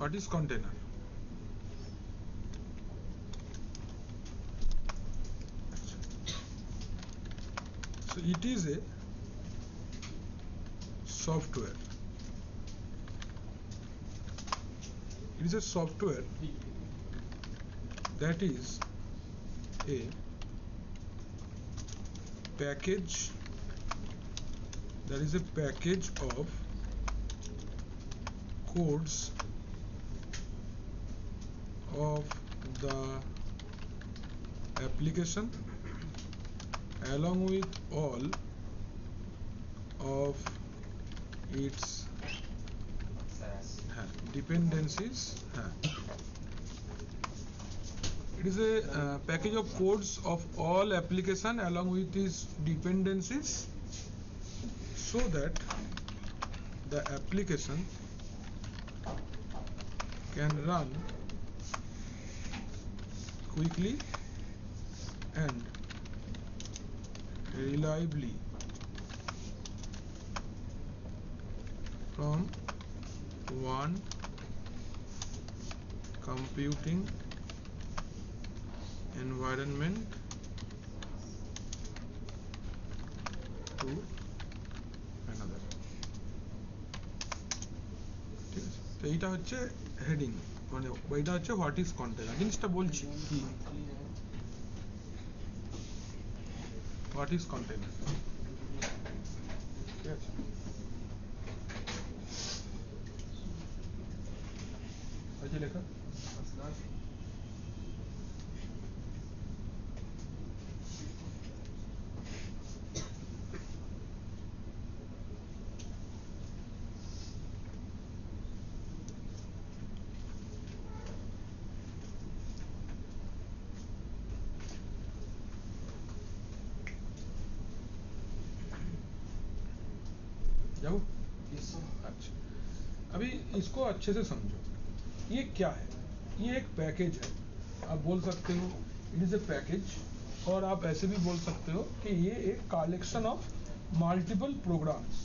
What is container? So it is a software. It is a software that is a package. That is a package of codes of the application along with all of its dependencies. It is a package of codes of all application along with its dependencies, so that the application can run quickly and reliably from one computing environment to another. ঠিক আছে, তো এইটা হচ্ছে heading, মানে এটা হচ্ছে what is container. জিনিসটা বলছি কি, হোয়াট ইজ কন্টেনার। ঠিক আছে, আছে লেখা। जाओ। अच्छा, अभी इसको अच्छे से समझो। ये क्या है? ये एक पैकेज है। आप बोल सकते हो इट इज ए पैकेज, और आप ऐसे भी बोल सकते हो कि ये एक कलेक्शन ऑफ मल्टीपल प्रोग्राम्स।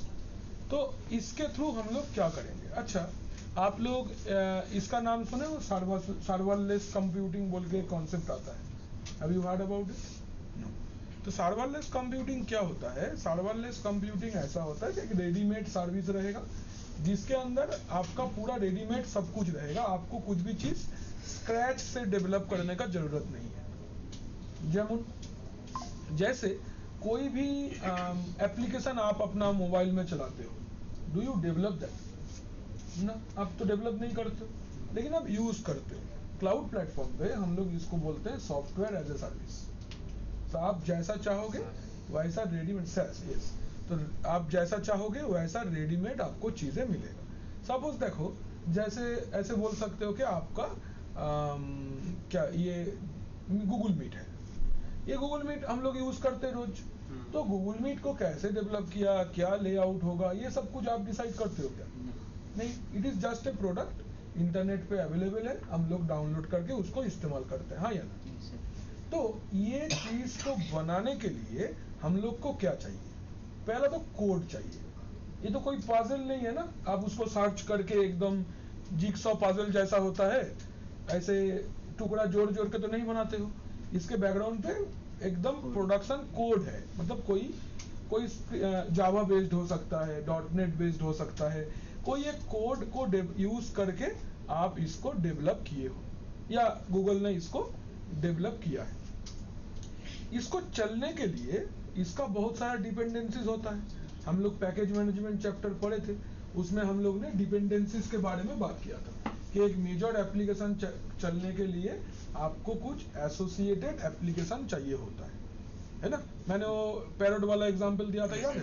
तो इसके थ्रू हम लोग क्या करेंगे? अच्छा, आप लोग इसका नाम सुने हो, सर्वरलेस कंप्यूटिंग बोल के कॉन्सेप्ट आता है। Have you heard about it? No. तो सर्वरलेस कंप्यूटिंग क्या होता है? सर्वरलेस कंप्यूटिंग ऐसा होता है कि एक रेडीमेड सर्विस रहेगा जिसके अंदर आपका पूरा रेडीमेड सब कुछ रहेगा, आपको कुछ भी चीज स्क्रैच से डेवलप करने का जरूरत नहीं है। जैसे कोई भी एप्लीकेशन आप अपना मोबाइल में चलाते हो, डू यू डेवलप दैट? ना, आप तो डेवलप नहीं करते हो, लेकिन आप यूज करते हो। क्लाउड प्लेटफॉर्म पे हम लोग इसको बोलते हैं सॉफ्टवेयर एज ए सर्विस। तो आप जैसा चाहोगे वैसा रेडीमेड यस, तो आप जैसा चाहोगे वैसा रेडीमेड आपको चीजें मिलेगा। सपोज देखो, जैसे ऐसे बोल सकते हो कि आपका क्या ये गूगल मीट है। ये गूगल मीट हम लोग यूज करते हैं रोज, तो गूगल मीट को कैसे डेवलप किया, क्या लेआउट होगा, ये सब कुछ आप डिसाइड करते हो क्या? नहीं, it is just a product, internet पे अवेलेबल है, हम लोग डाउनलोड करके उसको इस्तेमाल करते हैं, हाँ या ना? तो ये चीज को बनाने के लिए हम लोग को क्या चाहिए? पहला तो कोड चाहिए। ये तो कोई पजल नहीं है ना, आप उसको सर्च करके एकदम जिगसॉ पजल जैसा होता है ऐसे टुकड़ा जोड़ जोड़ के तो नहीं बनाते हो। इसके बैकग्राउंड पे एकदम प्रोडक्शन कोड है, मतलब कोई जावा बेस्ड हो सकता है, .NET बेस्ड हो सकता है, कोई एक कोड को यूज करके आप इसको डेवलप किए हो या गूगल ने इसको डेवलप किया है। इसको चलने के लिए इसका बहुत सारा डिपेंडेंसीज होता है। हम लोग पैकेज मैनेजमेंट चैप्टर पढ़े थे, उसमें हम लोग ने डिपेंडेंसीज के बारे में बात किया था कि एक मेजर एप्लीकेशन चलने के लिए आपको कुछ एसोसिएटेड एप्लीकेशन चाहिए होता है ना? मैंने वो पैरट वाला एग्जांपल दिया था, याद है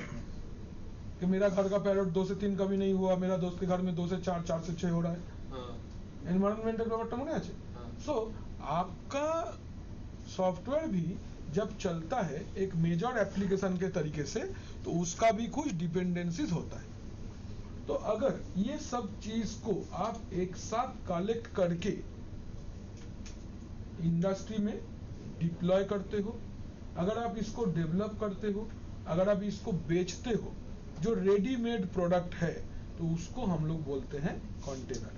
कि मेरा घर का पैरट 2 से 3 कभी नहीं हुआ, मेरा दोस्त के घर में 2 से 4, 4 से 6 हो रहा है। एनवायरमेंटल ব্যাপারটা মনে আছে? सो आपका सॉफ्टवेयर भी जब चलता है एक मेजर एप्लीकेशन के तरीके से, तो उसका भी कुछ डिपेंडेंसीज होता है। तो अगर ये सब चीज को आप एक साथ कलेक्ट करके इंडस्ट्री में डिप्लॉय करते हो, अगर आप इसको डेवलप करते हो, अगर आप इसको बेचते हो, जो रेडीमेड प्रोडक्ट है, तो उसको हम लोग बोलते हैं कंटेनर।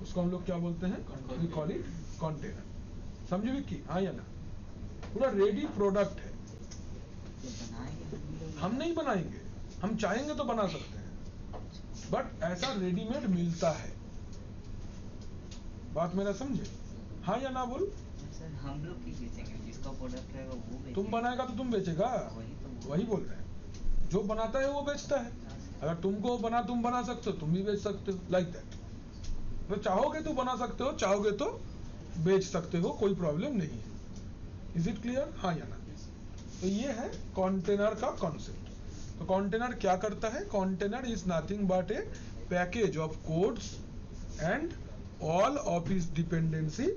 उसको हम लोग क्या बोलते हैं? We call it container. समझे विक्की? हाँ या ना? पूरा रेडी प्रोडक्ट है, हम नहीं बनाएंगे, हम चाहेंगे तो बना सकते हैं, बट ऐसा रेडीमेड मिलता है। बात मेरा समझे? हाँ या ना बोल? सर हम लोग की बेचेंगे, जिसका प्रोडक्ट रहेगा वो बेचेगा। तुम बनाएगा तो तुम बेचेगा, वही बोल रहे हैं। जो बनाता है वो बेचता है। अगर तुमको तुम बना सकते हो, तुम भी बेच सकते हो, लाइक दैट। तो चाहोगे तो बना सकते हो, चाहोगे तो बेच सकते हो, कोई प्रॉब्लम नहीं है। Is it clear? हाँ या ना? तो ये है कंटेनर का कॉन्सेप्ट। तो कंटेनर क्या करता है? Container is nothing but A package of codes and all of इस डिपेंडेंसी,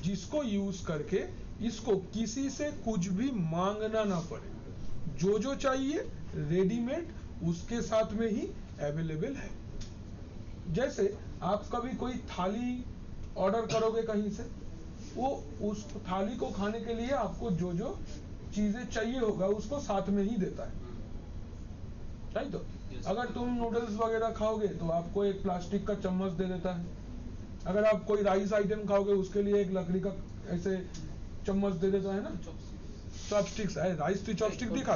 जिसको यूज करके इसको किसी से कुछ भी मांगना ना पड़े। जो चाहिए रेडीमेड उसके साथ में ही अवेलेबल है। जैसे आप कभी कोई थाली ऑर्डर करोगे कहीं से, वो उस थाली को खाने के लिए आपको जो चीजें चाहिए होगा उसको साथ में ही देता है, राइट? तो अगर तुम नूडल्स वगैरह खाओगे तो आपको एक प्लास्टिक का चम्मच दे देता है। अगर आप कोई राइस आइटम खाओगे उसके लिए एक लकड़ी का ऐसे चम्मच दे देता है ना, चॉपस्टिक्स है। राइस तो चॉपस्टिक दिखा,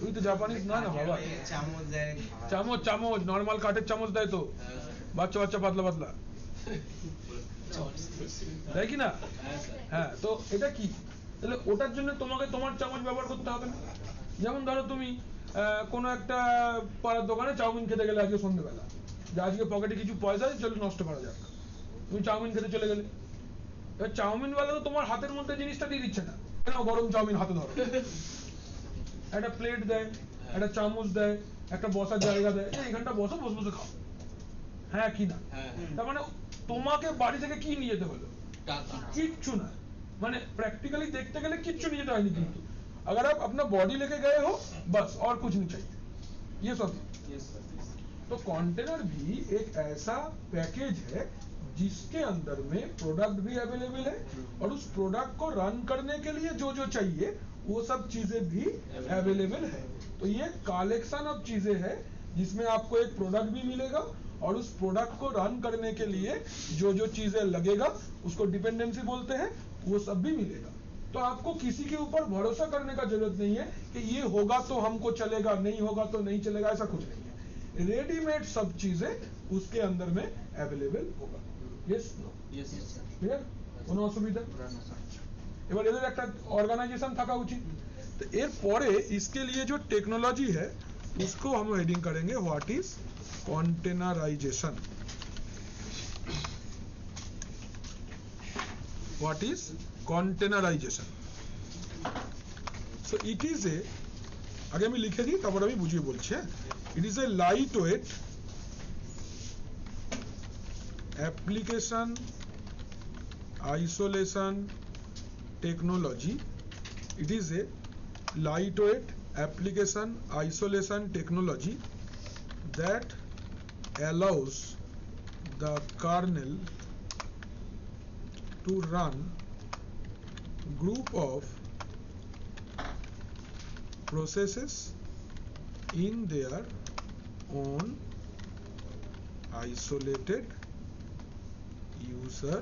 তুই তো জাপানিজ না না বাবা, চামচ দেয়, চামচ নরমাল কাঠের চামচ দেয় তো, বাচ্চা পাতলা পাতলা দেয় কি না? হ্যাঁ, তো এটা কি? তাহলে ওটার জন্য তোমাকে তোমার চামচ ব্যবহার করতে হবে না। যেমন ধরো তুমি কোনো একটা পাড়ার দোকানে চাউমিন খেতে গেলে আজকে সন্ধ্যেবেলা, যে আজকে পকেটে কিছু পয়সা আছে, চলো নষ্ট করা যাক, তুমি চাউমিন খেতে চলে গেলে। এবার চাউমিনওয়ালা তো তোমার হাতের মধ্যে জিনিসটা দিয়ে দিচ্ছে না, কেন গরম চাউমিন হাতে ধরো, একটা প্লেট দেয়, একটা চামচ দেয়, একটা বসার জায়গা দেয়, এখানটা বসে বসে খাও। হ্যাঁ কি না? তার মানে তোমাকে বাড়ি থেকে কি নিয়ে যেতে হলো? কিচ্ছু না। মানে প্র্যাকটিক্যালি দেখতে গেলে কিচ্ছু নিয়ে যেতে হয়নি। কিন্তু अगर आप अपना बॉडी लेके गए हो बस, और कुछ नहीं चाहिए। ये सब। तो कंटेनर भी एक ऐसा पैकेज है जिसके अंदर में प्रोडक्ट भी अवेलेबल है, और उस प्रोडक्ट को रन करने के लिए जो चाहिए वो सब चीजें भी अवेलेबल है। तो ये कलेक्शन ऑफ चीजें है जिसमें आपको एक प्रोडक्ट भी मिलेगा, और उस प्रोडक्ट को रन करने के लिए जो चीजें लगेगा उसको डिपेंडेंसी बोलते हैं, वो सब भी मिलेगा। तो आपको किसी के ऊपर भरोसा करने का जरूरत नहीं है कि ये होगा तो हमको चलेगा, नहीं होगा तो नहीं चलेगा, ऐसा कुछ नहीं है। रेडीमेड सब चीजें उसके अंदर में अवेलेबल होगा। Yes no? Yes sir. Clear? কোনো অসুবিধা? এবার এদের একটা অর্গানাইজেশন থাকা উচিত। तो এর পরে इसके लिए जो टेक्नोलॉजी है उसको हम हेडिंग करेंगे what is containerization. What is containerization? So it is a, आगे আমি লিখে দিই তারপর আমি বুঝিয়ে বলছি। It is a lightweight application isolation technology. It is a lightweight application isolation technology that allows the kernel to run group of processes in their own isolated user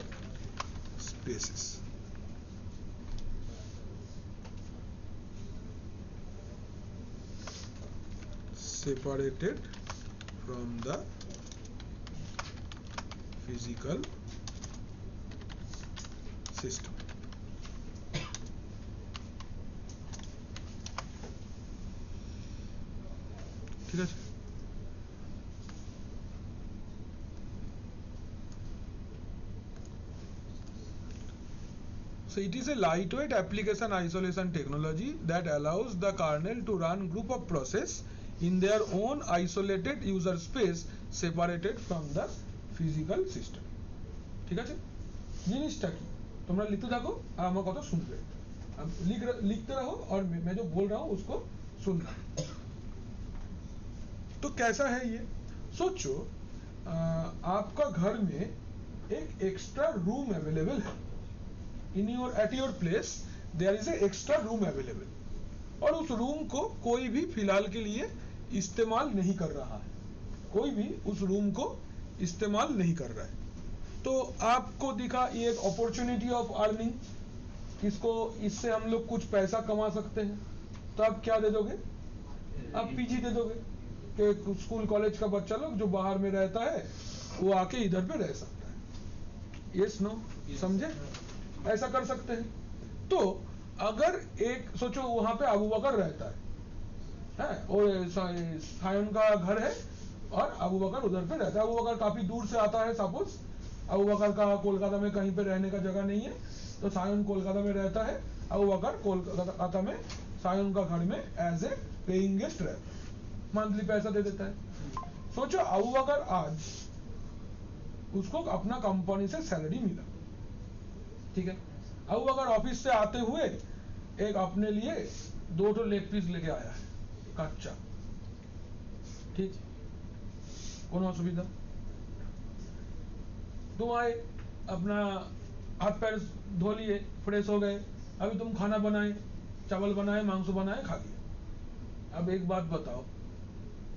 spaces. Separated from the physical system. ঠিক আছে? So it is a lightweight application isolation technology that allows the kernel to run group of process in their own isolated user space separated from the physical system. ঠিক আছে? জিনিসটা কি তোমরা লিখতে থাকো আর আমার কথা শুনবে, लिखते रहो और मैं जो बोल रहा हूँ उसको सुनना। तो कैसा है ये? सोचो आपका घर में एक एक्स्ट्रा रूम अवेलेबल है। at your place there is a extra room available, और उस रूम को कोई भी फिलहाल के लिए इस्तेमाल नहीं कर रहा है, कोई भी उस रूम को इस्तेमाल नहीं कर रहा है। तो आपको दिखा ये एक अपॉर्चुनिटी ऑफ अर्निंग, इसको इससे हम लोग कुछ पैसा कमा सकते हैं, तो आप क्या दे दोगे? आप पीजी दे दोगे कि स्कूल कॉलेज का बच्चा लोग जो बाहर में रहता है वो आके इधर पे रह सकता है। यस नो, समझे? ऐसा कर सकते हैं। तो अगर एक सोचो वहां पे अबू बकर रहता है और सायन का घर है और अबू बकर उधर पे रहता है। अबू बकर काफी दूर से आता है, सपोज अबू बकर का कोलकाता में कहीं पे रहने का जगह नहीं है, तो सायन कोलकाता में रहता है, अबू बकर कोलकाता में सायन का घर में एज ए पेइंग गेस्ट रहता है, मंथली पैसा दे देता है। सोचो अबू बकर आज उसको अपना कंपनी से सैलरी मिला, ठीक है, अबू बकर ऑफिस से आते हुए एक अपने लिए 2 लेग पीस लेके आया है कच्चा, ठीक, कोनो असुविधा? तुम आए अपना हाथ पैर धो लिए, फ्रेश हो गए, अभी तुम खाना बनाए, चावल बनाए, मांस बनाए, खा लिया। अब एक बात बताओ,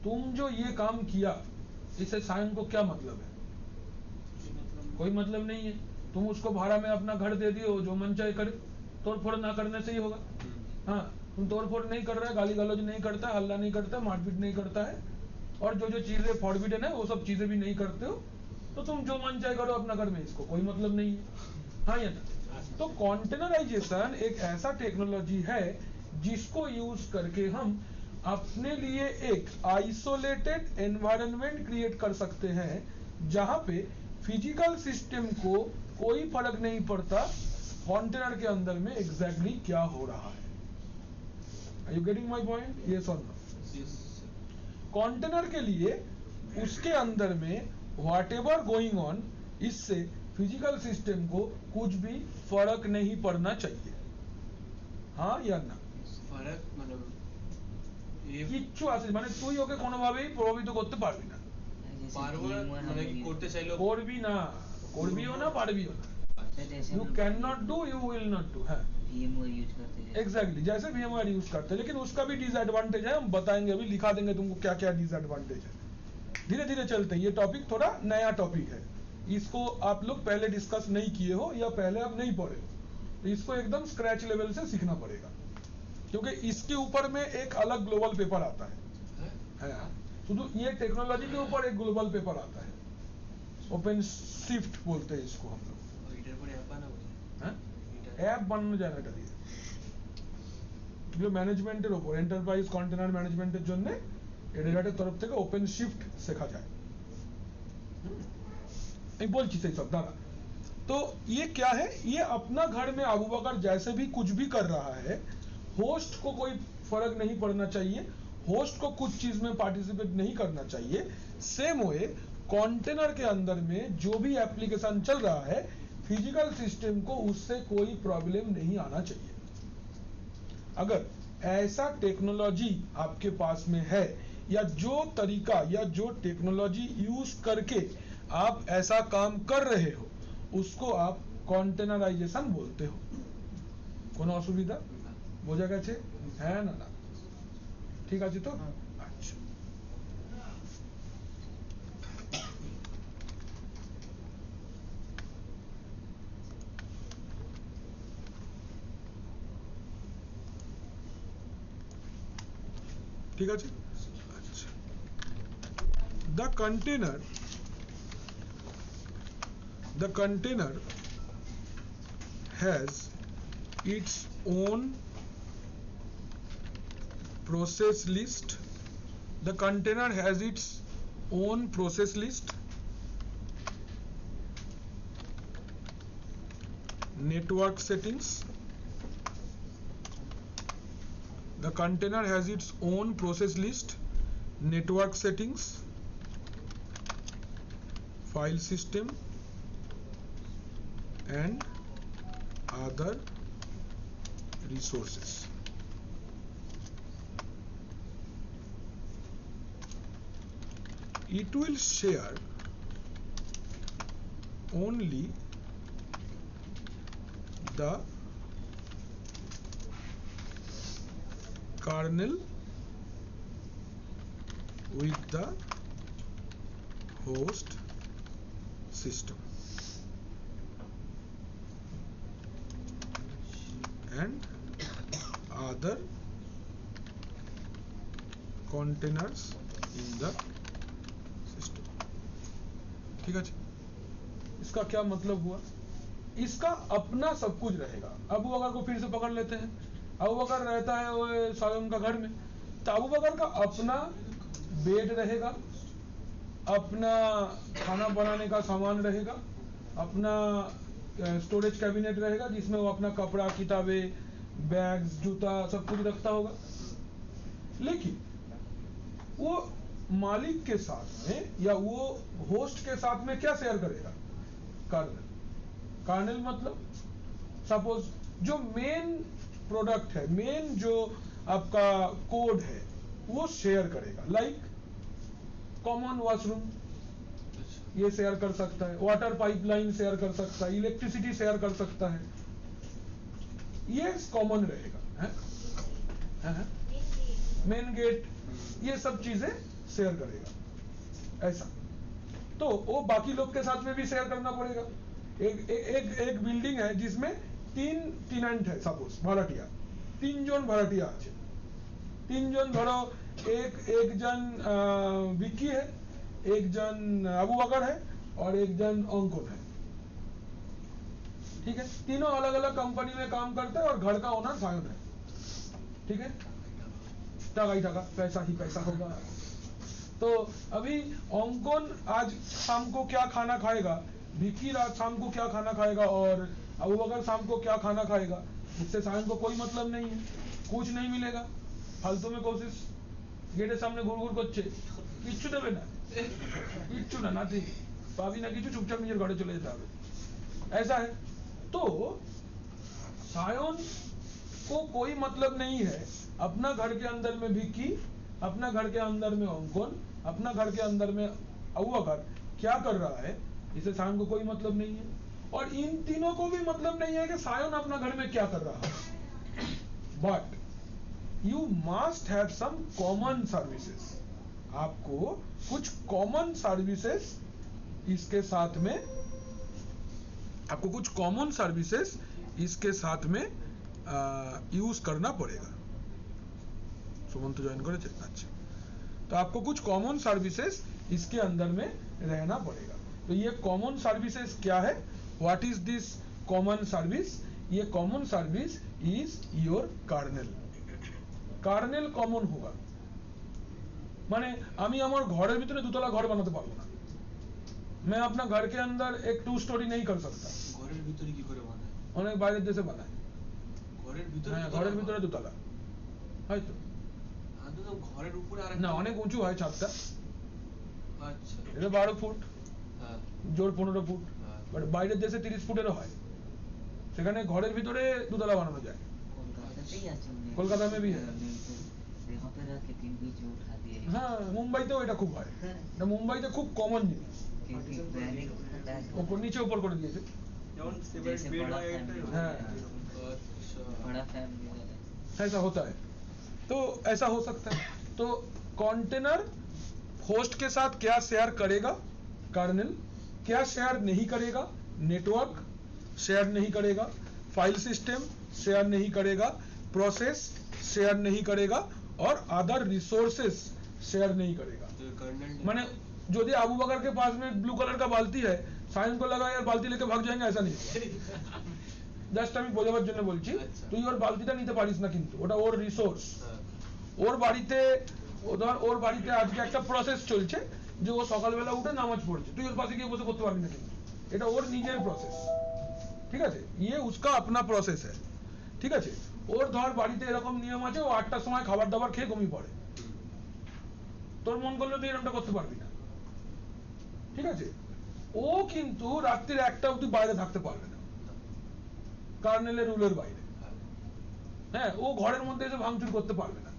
तुम जो ये काम किया इससे सायन को क्या मतलब है? कोई मतलब नहीं है। तुम उसको भाड़ा में अपना घर दे दियो, जो मन चाहे करे, तोड़ फोड़ ना करने से ही होगा। हाँ, तुम तोड़ फोड़ नहीं कर रहे, गाली गलौज नहीं करता, हल्ला नहीं करता, मारपीट नहीं करता है, और जो जो चीजें फॉरबिडन है वो सब चीजें भी नहीं करते हो, तो तुम जो मन चाहे करो अपना घर में, इसको कोई मतलब नहीं है। हाँ या ना? तो कॉन्टेनराइजेशन एक ऐसा टेक्नोलॉजी है जिसको यूज करके हम अपने लिए एक आइसोलेटेड एनवायरनमेंट क्रिएट कर सकते हैं, जहां पे फिजिकल सिस्टम को कोई फर्क नहीं पड़ता कंटेनर के अंदर में एग्जैक्टली क्या हो रहा है। Are you getting my point? Yes और नो? कंटेनर के लिए उसके अंदर में व्हाटएवर गोइंग ऑन, इससे फिजिकल सिस्टम को कुछ भी फर्क नहीं पड़ना चाहिए। हाँ या ना? फर्क मतलब কিচ্ছু আসে মানে তুই ওকে কোনোভাবেই প্রভাবিত করতে পারবি না। পারবো না মানে করতে চাইলেও করবি না, করবিও না, পারবিও না। You cannot do, you will not do। हाँ, VMware यूज करते हैं एग्जैक्टली जैसे VMware यूज करते हैं, लेकिन उसका भी डिसएडवांटेज है, हम बताएंगे, अभी लिखा देंगे तुमको क्या क्या डिसएडवांटेज है। धीरे धीरे चलते हैं, ये टॉपिक थोड़ा नया टॉपिक है, इसको आप लोग पहले डिस्कस नहीं किए हो या पहले आप नहीं पढ़े हो, तो इसको एकदम स्क्रैच लेवल से सीखना पड़ेगा, क्योंकि इसके ऊपर में एक अलग ग्लोबल पेपर आता है। तो ये टेक्नोलॉजी के ऊपर एक ग्लोबल पेपर आता है, ओपन शिफ्ट बोलते हैं इसको हम लोग। এটার পরে অ্যাপ বানাবো হ্যাঁ, অ্যাপ বানানো যায় না এটা দিয়ে, এগুলো ম্যানেজমেন্টের ওপর, এন্টারপ্রাইজ কন্টেনার ম্যানেজমেন্টের জন্য এডিরাটের তরফ থেকে ওপেন শিফট শেখা যায়। আমি বলছি সেই सब दादा। तो ये क्या है, ये अपना घर में अबू बकर जैसे भी कुछ भी कर रहा है, होस्ट को कोई फर्क नहीं पड़ना चाहिए, होस्ट को कुछ चीज में पार्टिसिपेट नहीं करना चाहिए। सेम वे कंटेनर के अंदर में जो भी एप्लीकेशन चल रहा है, फिजिकल सिस्टम को उससे कोई प्रॉब्लम नहीं आना चाहिए। अगर ऐसा टेक्नोलॉजी आपके पास में है, या जो तरीका या जो टेक्नोलॉजी यूज करके आप ऐसा काम कर रहे हो, उसको आप कॉन्टेनराइजेशन बोलते हो। कोनो असुविधा? বোঝা গেছে? হ্যাঁ না না? ঠিক আছে তো? আচ্ছা, ঠিক আছে। আচ্ছা, the container has its own process list. The container has its own process list, network settings. The container has its own process list, network settings, file system, and other resources. It will share only the kernel with the host system। and other containers in the system। ठीक है, इसका क्या मतलब हुआ? इसका अपना सब कुछ रहेगा। अबू बकर को फिर से पकड़ लेते हैं। अबू बकर रहता है वो सायम का घर में, तो अबू बकर का अपना बेड रहेगा, अपना खाना बनाने का सामान रहेगा, अपना स्टोरेज कैबिनेट रहेगा जिसमें वो अपना कपड़ा, किताबें, बैग्स, जूता सब कुछ रखता होगा। लेकिन वो मालिक के साथ में या वो होस्ट के साथ में क्या शेयर करेगा? कर्नेल। कर्नेल मतलब सपोज जो मेन प्रोडक्ट है, मेन जो आपका कोड है वो शेयर करेगा। लाइक कॉमन वॉशरूम ये शेयर कर सकता है, वाटर पाइपलाइन शेयर कर सकता है, इलेक्ट्रिसिटी शेयर कर सकता है, ये कॉमन रहेगा। मेन गेट, ये सब चीजें शेयर करेगा। ऐसा तो वो बाकी लोग के साथ में भी शेयर करना पड़ेगा। एक बिल्डिंग है जिसमें 3 टेनेंट है, सपोज भाड़ाटिया, 3 जन भाड़ाटिया আছে। 3 जन धरो, एक जन विक्की है, एक जन अबू बकर है और एक जन अंकुर है। ठीक है, तीनों अलग अलग कंपनी में काम करते हैं और घर का ओनर सायन है। ठीक है, टका ही टका, पैसा ही पैसा होगा। तो अभी अंकुर आज शाम को क्या खाना खाएगा, विक्की रात शाम को क्या खाना खाएगा और अबू बकर शाम को क्या खाना खाएगा, इससे सायन को कोई मतलब नहीं है, कुछ नहीं मिलेगा। फालतू में कोशिश, गेटेर सामने घुर करছে, কিচ্ছু দেবে না, কিচ্ছু না, নাথিং পাবি না কিছু, चुपचाप নিজের ঘরে চলে যেতে হবে। ऐसा है। तो सायन को कोई मतलब नहीं है अपना घर के अंदर में विक्की, अपना घर के अंदर में अंकुर, अपना घर के अंदर में अबू बकर क्या कर रहा है, इसे सायन को कोई मतलब नहीं है। और इन तीनों को भी मतलब नहीं है कि सायन अपना घर में क्या कर रहा है। But you must have some common services, आपको कुछ कॉमन सर्विसेज इसके साथ में, आपको कुछ कॉमन सर्विसेज इसके साथ में यूज करना पड़ेगा। सुमन तो ज्वाइन करे, अच्छा, तो आपको कुछ कॉमन सर्विसेज इसके अंदर में रहना पड़ेगा। तो ये कॉमन सर्विसेज क्या है? What is this common service? ये common service is your kernel. Kernel common होगा, माने আমি আমার ঘরের ভিতরে দুতলা ঘর বানাতে পারবো না, मैं अपना घर के अंदर एक 2 स्टोरी नहीं कर सकता। ঘরের ভিতরে কি করে বানায়? অনেক বাইরের দেশে বানায়। ঘরের ভিতরে? হ্যাঁ, ঘরের ভিতরে দুতলা হয়তো। আদৌ তো ঘরের উপরে আরেকটা না, অনেক উঁচু হয় ছাদটা। আচ্ছা, এটা 12 ফুট, হ্যাঁ, জোর 15 ফুট, বাট বাইরের দেশে 30 ফুটেরও হয়। সেখানে ঘরের ভিতরে দুতলা বানানো যায়। কলকাতাতেই আছে, কলকাতা में भी है। यहाँ पे रख के 3 बीच उठा दिए। হ্যাঁ, মুম্বাইতেও এটা খুব হয়। এটা মুম্বাইতে খুব কমন জিনিস। क्योंकि पहले होता है ওপর নিচে উপর করে দিয়েছে। যেমন সেপারেট বেড হয় একটা। হ্যাঁ, আচ্ছা, बड़ा फैमिली वाला ऐसा होता है। तो ऐसा हो सकता है। तो कंटेनर होस्ट के साथ क्या शेयर करेगा? कर्नेल। क्या शेयर नहीं करेगा? नेटवर्क शेयर नहीं करेगा, फाइल सिस्टम शेयर नहीं करेगा, प्रोसेस शेयर नहीं करेगा और अदर रिसोर्सेस शेयर नहीं करेगा। तो कर्नेल माने यदि अबू बकर के पास में ब्लू कलर का बाल्टी है, सायन को लगा यार बाल्टी लेके भाग जाएंगे, ऐसा नहीं। জাস্ট আমি বোঝাবার জন্য বলছি, তুই ওর বালতিটা নিতে পারিস না, কিন্তু ওটা ওর রিসোর্স। ওর বাড়িতে ওর বাড়িতে আজকে একটা প্রসেস চলছে যে ও সকালবেলা উঠে নামাজ পড়ছে, তুই ওর পাশে গিয়ে বসে করতে পারবি না, কিন্তু এটা ওর নিজের প্রসেস। ঠিক আছে, ये उसका अपना প্রসেস है। ঠিক আছে, ওর ধর বাড়িতে এরকম নিয়ম আছে, ও 8টার সময় খাবার দাবার খেয়ে ঘুমিয়ে পড়ে, তোর মন করলে তুই এরকমটা করতে পারবি না। ঠিক আছে, ও কিন্তু রাত্রির 1টা অবধি বাইরে থাকতে পারবে না, कर्नेल रूलर বাইরে। হ্যাঁ, ও ঘরের মধ্যে এসে ভাঙচুর করতে পারবে না,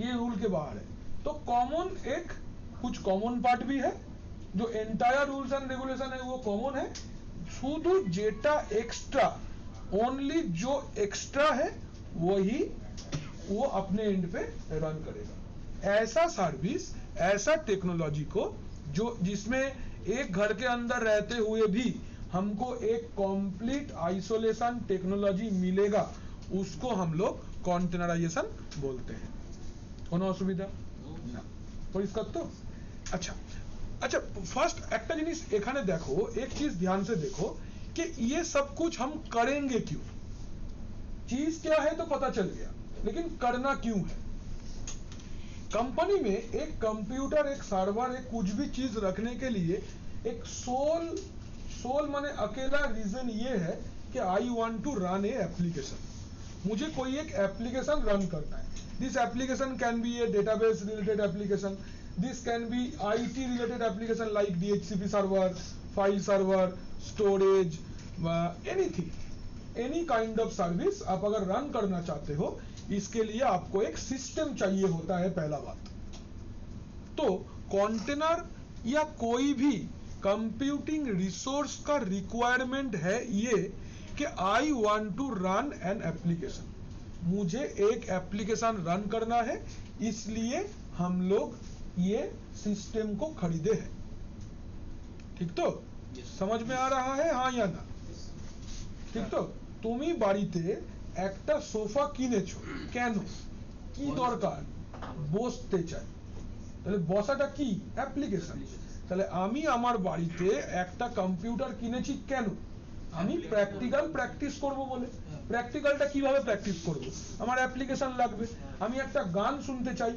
ये रूल के बाहर है। तो कॉमन एक कुछ कॉमन पार्ट भी है, जो एंटायर रूल्स एंड रेगुलेशन है वो कॉमन है, শুধু যেটা एक्स्ट्रा, ओनली जो एक्स्ट्रा है वही वो अपने एंड पे रन करेगा। ऐसा सर्विस, ऐसा टेक्नोलॉजी को जो जिसमें एक घर के अंदर रहते हुए भी हमको एक कंप्लीट आइसोलेशन टेक्नोलॉजी मिलेगा, उसको हम लोग कॉन्टेनराइजेशन बोलते हैं। কোনো অসুবিধা না? পরিষ্কার তো? अच्छा अच्छा, फर्स्ट एक जिनिस एखाने देखो, एक चीज ध्यान से देखो कि ये सब कुछ हम करेंगे क्यों। चीज क्या है तो पता चल गया, लेकिन करना क्यों है। कंपनी में एक कंप्यूटर, एक सर्वर, एक कुछ भी चीज रखने के लिए एक सोल माने अकेला रीजन ये है कि I want to run a application, मुझे कोई एक एप्लीकेशन रन करना है। This application can be a database related application, this can be IT related application like DHCP server, file server, storage, anything, any kind of service आप अगर run करना चाहते हो, इसके लिए आपको एक सिस्टम चाहिए होता है, पहला बात। तो कंटेनर या कोई भी कंप्यूटिंग रिसोर्स का रिक्वायरमेंट है ये कि I want to run an application, मुझे एक एप्लीकेशन रन करना है, इसलिए हम लोग ये सिस्टम को खरीदे हैं। ठीक तो? समझ में आ रहा है, हाँ या ना? ठीक तो? তুমি বাড়িতে একটা সোফা কিনেছো কেন? কি দরকার? বসতে চাই। তাহলে বসাটা কি? অ্যাপ্লিকেশন। তাহলে আমি আমার বাড়িতে একটা কম্পিউটার কিনেছি কেন? আমি প্র্যাকটিক্যাল প্র্যাকটিস করব বলে। প্র্যাকটিক্যালটা কিভাবে প্র্যাকটিস করব? আমার অ্যাপ্লিকেশন লাগবে। আমি একটা গান শুনতে চাই,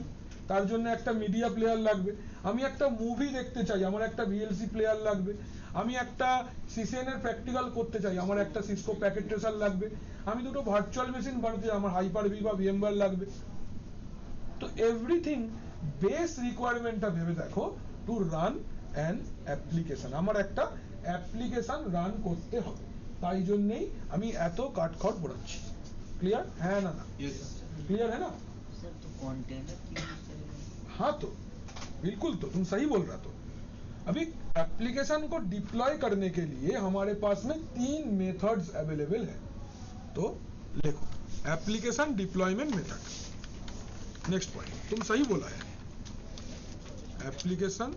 তার জন্য একটা মিডিয়া প্লেয়ার লাগবে। আমি একটা মুভি দেখতে চাই, আমার একটা VLC প্লেয়ার লাগবে। আমি একটা CCN এর প্র্যাকটিক্যাল করতে চাই, আমার একটা সিসকো প্যাকেট ট্রেসার লাগবে। আমি দুটো ভার্চুয়াল মেশিন বানাতে চাই, আমার হাইপার-ভি বা VMware লাগবে। তো এভরিথিং বেস রিকোয়ারমেন্টটা ভেবে দেখো, টু রান অ্যান অ্যাপ্লিকেশন, আমার একটা অ্যাপ্লিকেশন রান করতে হবে, তাই জন্যই আমি এত কাঠখড় পোড়াচ্ছি। क्लियर है ना? क्लियर है ना? सर तो कंटेनर क्यों यूज करेंगे? हाँ तो बिल्कुल, तो तुम सही बोल रहा। तो अभी एप्लीकेशन को डिप्लॉय करने के लिए हमारे पास में 3 मेथड्स अवेलेबल है। तो देखो, application deployment method, next point, तुम सही बोला है, application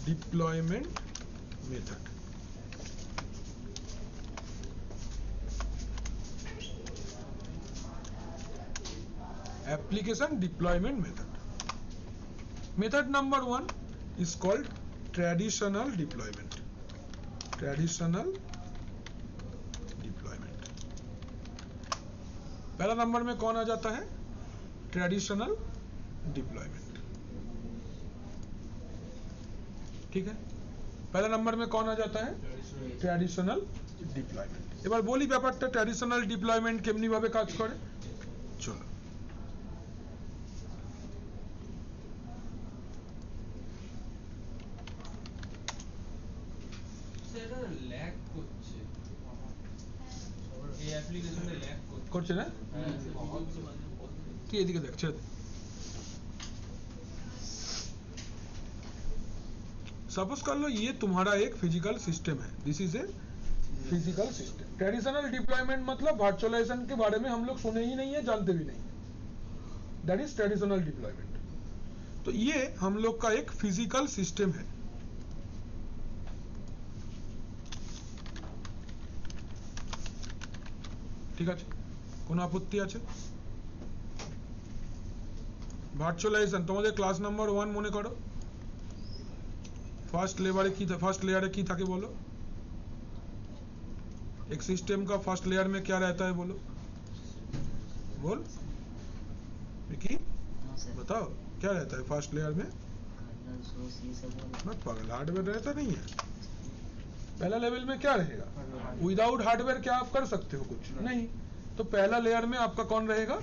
deployment method. application deployment method number 1 is called traditional deployment पहला नंबर में कौन आ जाता है? Traditional deployment. ठीक है, पहला नंबर में कौन आ जाता है? Traditional deployment. এবার বলি ব্যাপারটা ট্র্যাডিশনাল ডিপ্লয়মেন্ট কেমনি ভাবে কাজ করে। চলো, করছে না? কি এদিকে দেখ, ছেড়ে দে। सपोज कर लो ये तुम्हारा एक फिजिकल सिस्टम है, this is a physical system. Traditional deployment मतलब वर्चुअलाइजेशन के बारे में हम लोग सुने ही नहीं है, जानते भी नहीं, दैट इज ट्रेडिशनल डिप्लॉयमेंट। तो ये हम लोग का एक फिजिकल सिस्टम है। ঠিক আছে, কোনো আপত্তি আছে? ভার্চুয়ালাইজেশন তোমাদের ক্লাস নাম্বার 1 মনে করো। फर्स्ट लेयर की থাকে बोलो? एक सिस्टम का फर्स्ट लेयर में क्या रहता है बोलो? बोल विकी, बताओ क्या रहता है फर्स्ट लेयर में? मत पागल, हार्डवेयर रहता नहीं है। पहला लेवल में क्या रहेगा? विदाउट हार्डवेयर क्या आप कर सकते हो? कुछ नहीं। तो पहला लेयर में आपका कौन रहेगा?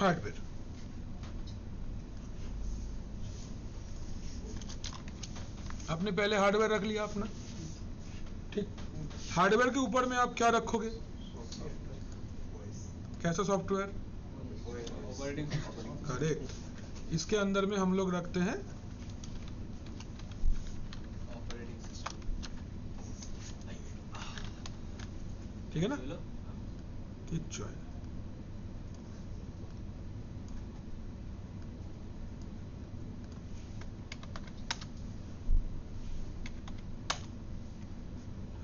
हार्डवेयर। आपने पहले हार्डवेयर रख लिया अपना, ठीक। हार्डवेयर के ऊपर में आप क्या रखोगे? कैसा सॉफ्टवेयर? करेक्ट। इसके अंदर में हम लोग रखते हैं ठीक है ना? किच्छु है।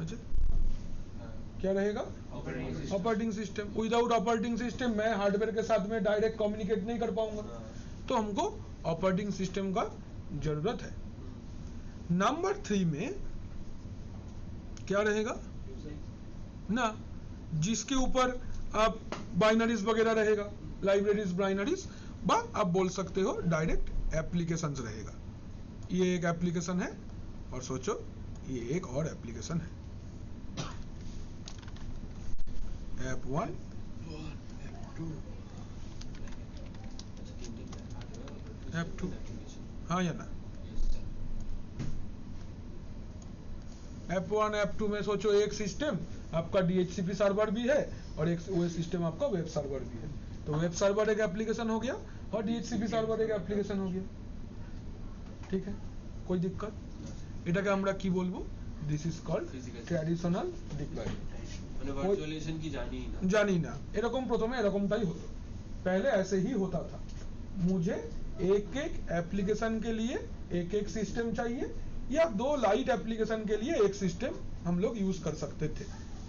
अच्छा, क्या रहेगा? Operating system. Without operating system मैं हार्डवेयर के साथ में डायरेक्ट कम्युनिकेट नहीं कर पाऊंगा, तो हमको ऑपरेटिंग सिस्टम का जरूरत है। नंबर 3 में क्या रहेगा ना, जिसके ऊपर आप बाइनरीज वगैरह रहेगा, लाइब्रेरीज बाइनरीज, बा आप बोल सकते हो डायरेक्ट एप्लीकेशंस रहेगा। ये एक एप्लीकेशन है और सोचो ये एक और एप्लीकेशन है, ऐप 1, ऐप 2, हाँ या ना? ऐप 1 ऐप 2 में सोचो एक सिस्टम आपका DHCP सर्वर भी है और एक वो सिस्टम आपका वेब सर्वर भी है, तो वेब सर्वर एक एप्लीकेशन हो गया और DHCP सर्वर एक एप्लीकेशन हो गया। ठीक है, कोई दिक्कत? এটাকে আমরা কি বলবো? This is called traditional deployment. মানে ভার্চুয়ালাইজেশন কি জানি না, এরকম প্রথমে এরকমটাই হতো, पहले ऐसे ही होता था। मुझे एक एक एप्लीकेशन के लिए एक एक सिस्टम चाहिए या 2 लाइट एप्लीकेशन के लिए एक सिस्टम हम लोग यूज कर सकते थे,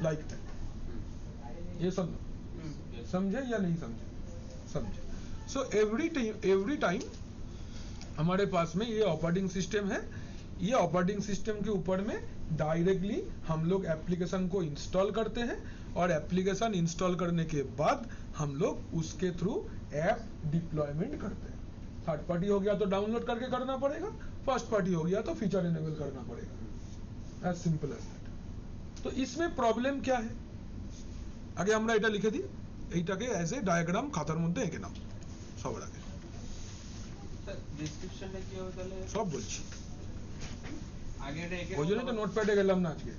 लाइक दैट। ये सब समझे या नहीं समझे? समझे। सो एवरी टाइम हमारे पास में ये ऑपरेटिंग सिस्टम है, ये ऑपरेटिंग सिस्टम के ऊपर में डायरेक्टली हम लोग एप्लीकेशन को इंस्टॉल करते हैं और एप्लीकेशन इंस्टॉल करने के बाद हम लोग उसके थ्रू ऐप डिप्लॉयमेंट करते हैं। थर्ड पार्टी हो गया तो डाउनलोड करके करना पड़ेगा, फर्स्ट पार्टी हो गया तो फीचर इनेबल करना पड़ेगा, एज सिंपल एज दैट। तो इसमें प्रॉब्लम क्या है? आगे আমরা এটা লিখে দিই, এইটাকে এজ এ ডায়াগ্রাম খাতার মধ্যে এঁকে নাও সবার আগে। স্যার ডেসক্রিপশনটা কি হবে তাহলে? সব বলছি, আগে এটা এঁকে ওই জন্যই তো নোটপ্যাডে গেলাম না আজকে।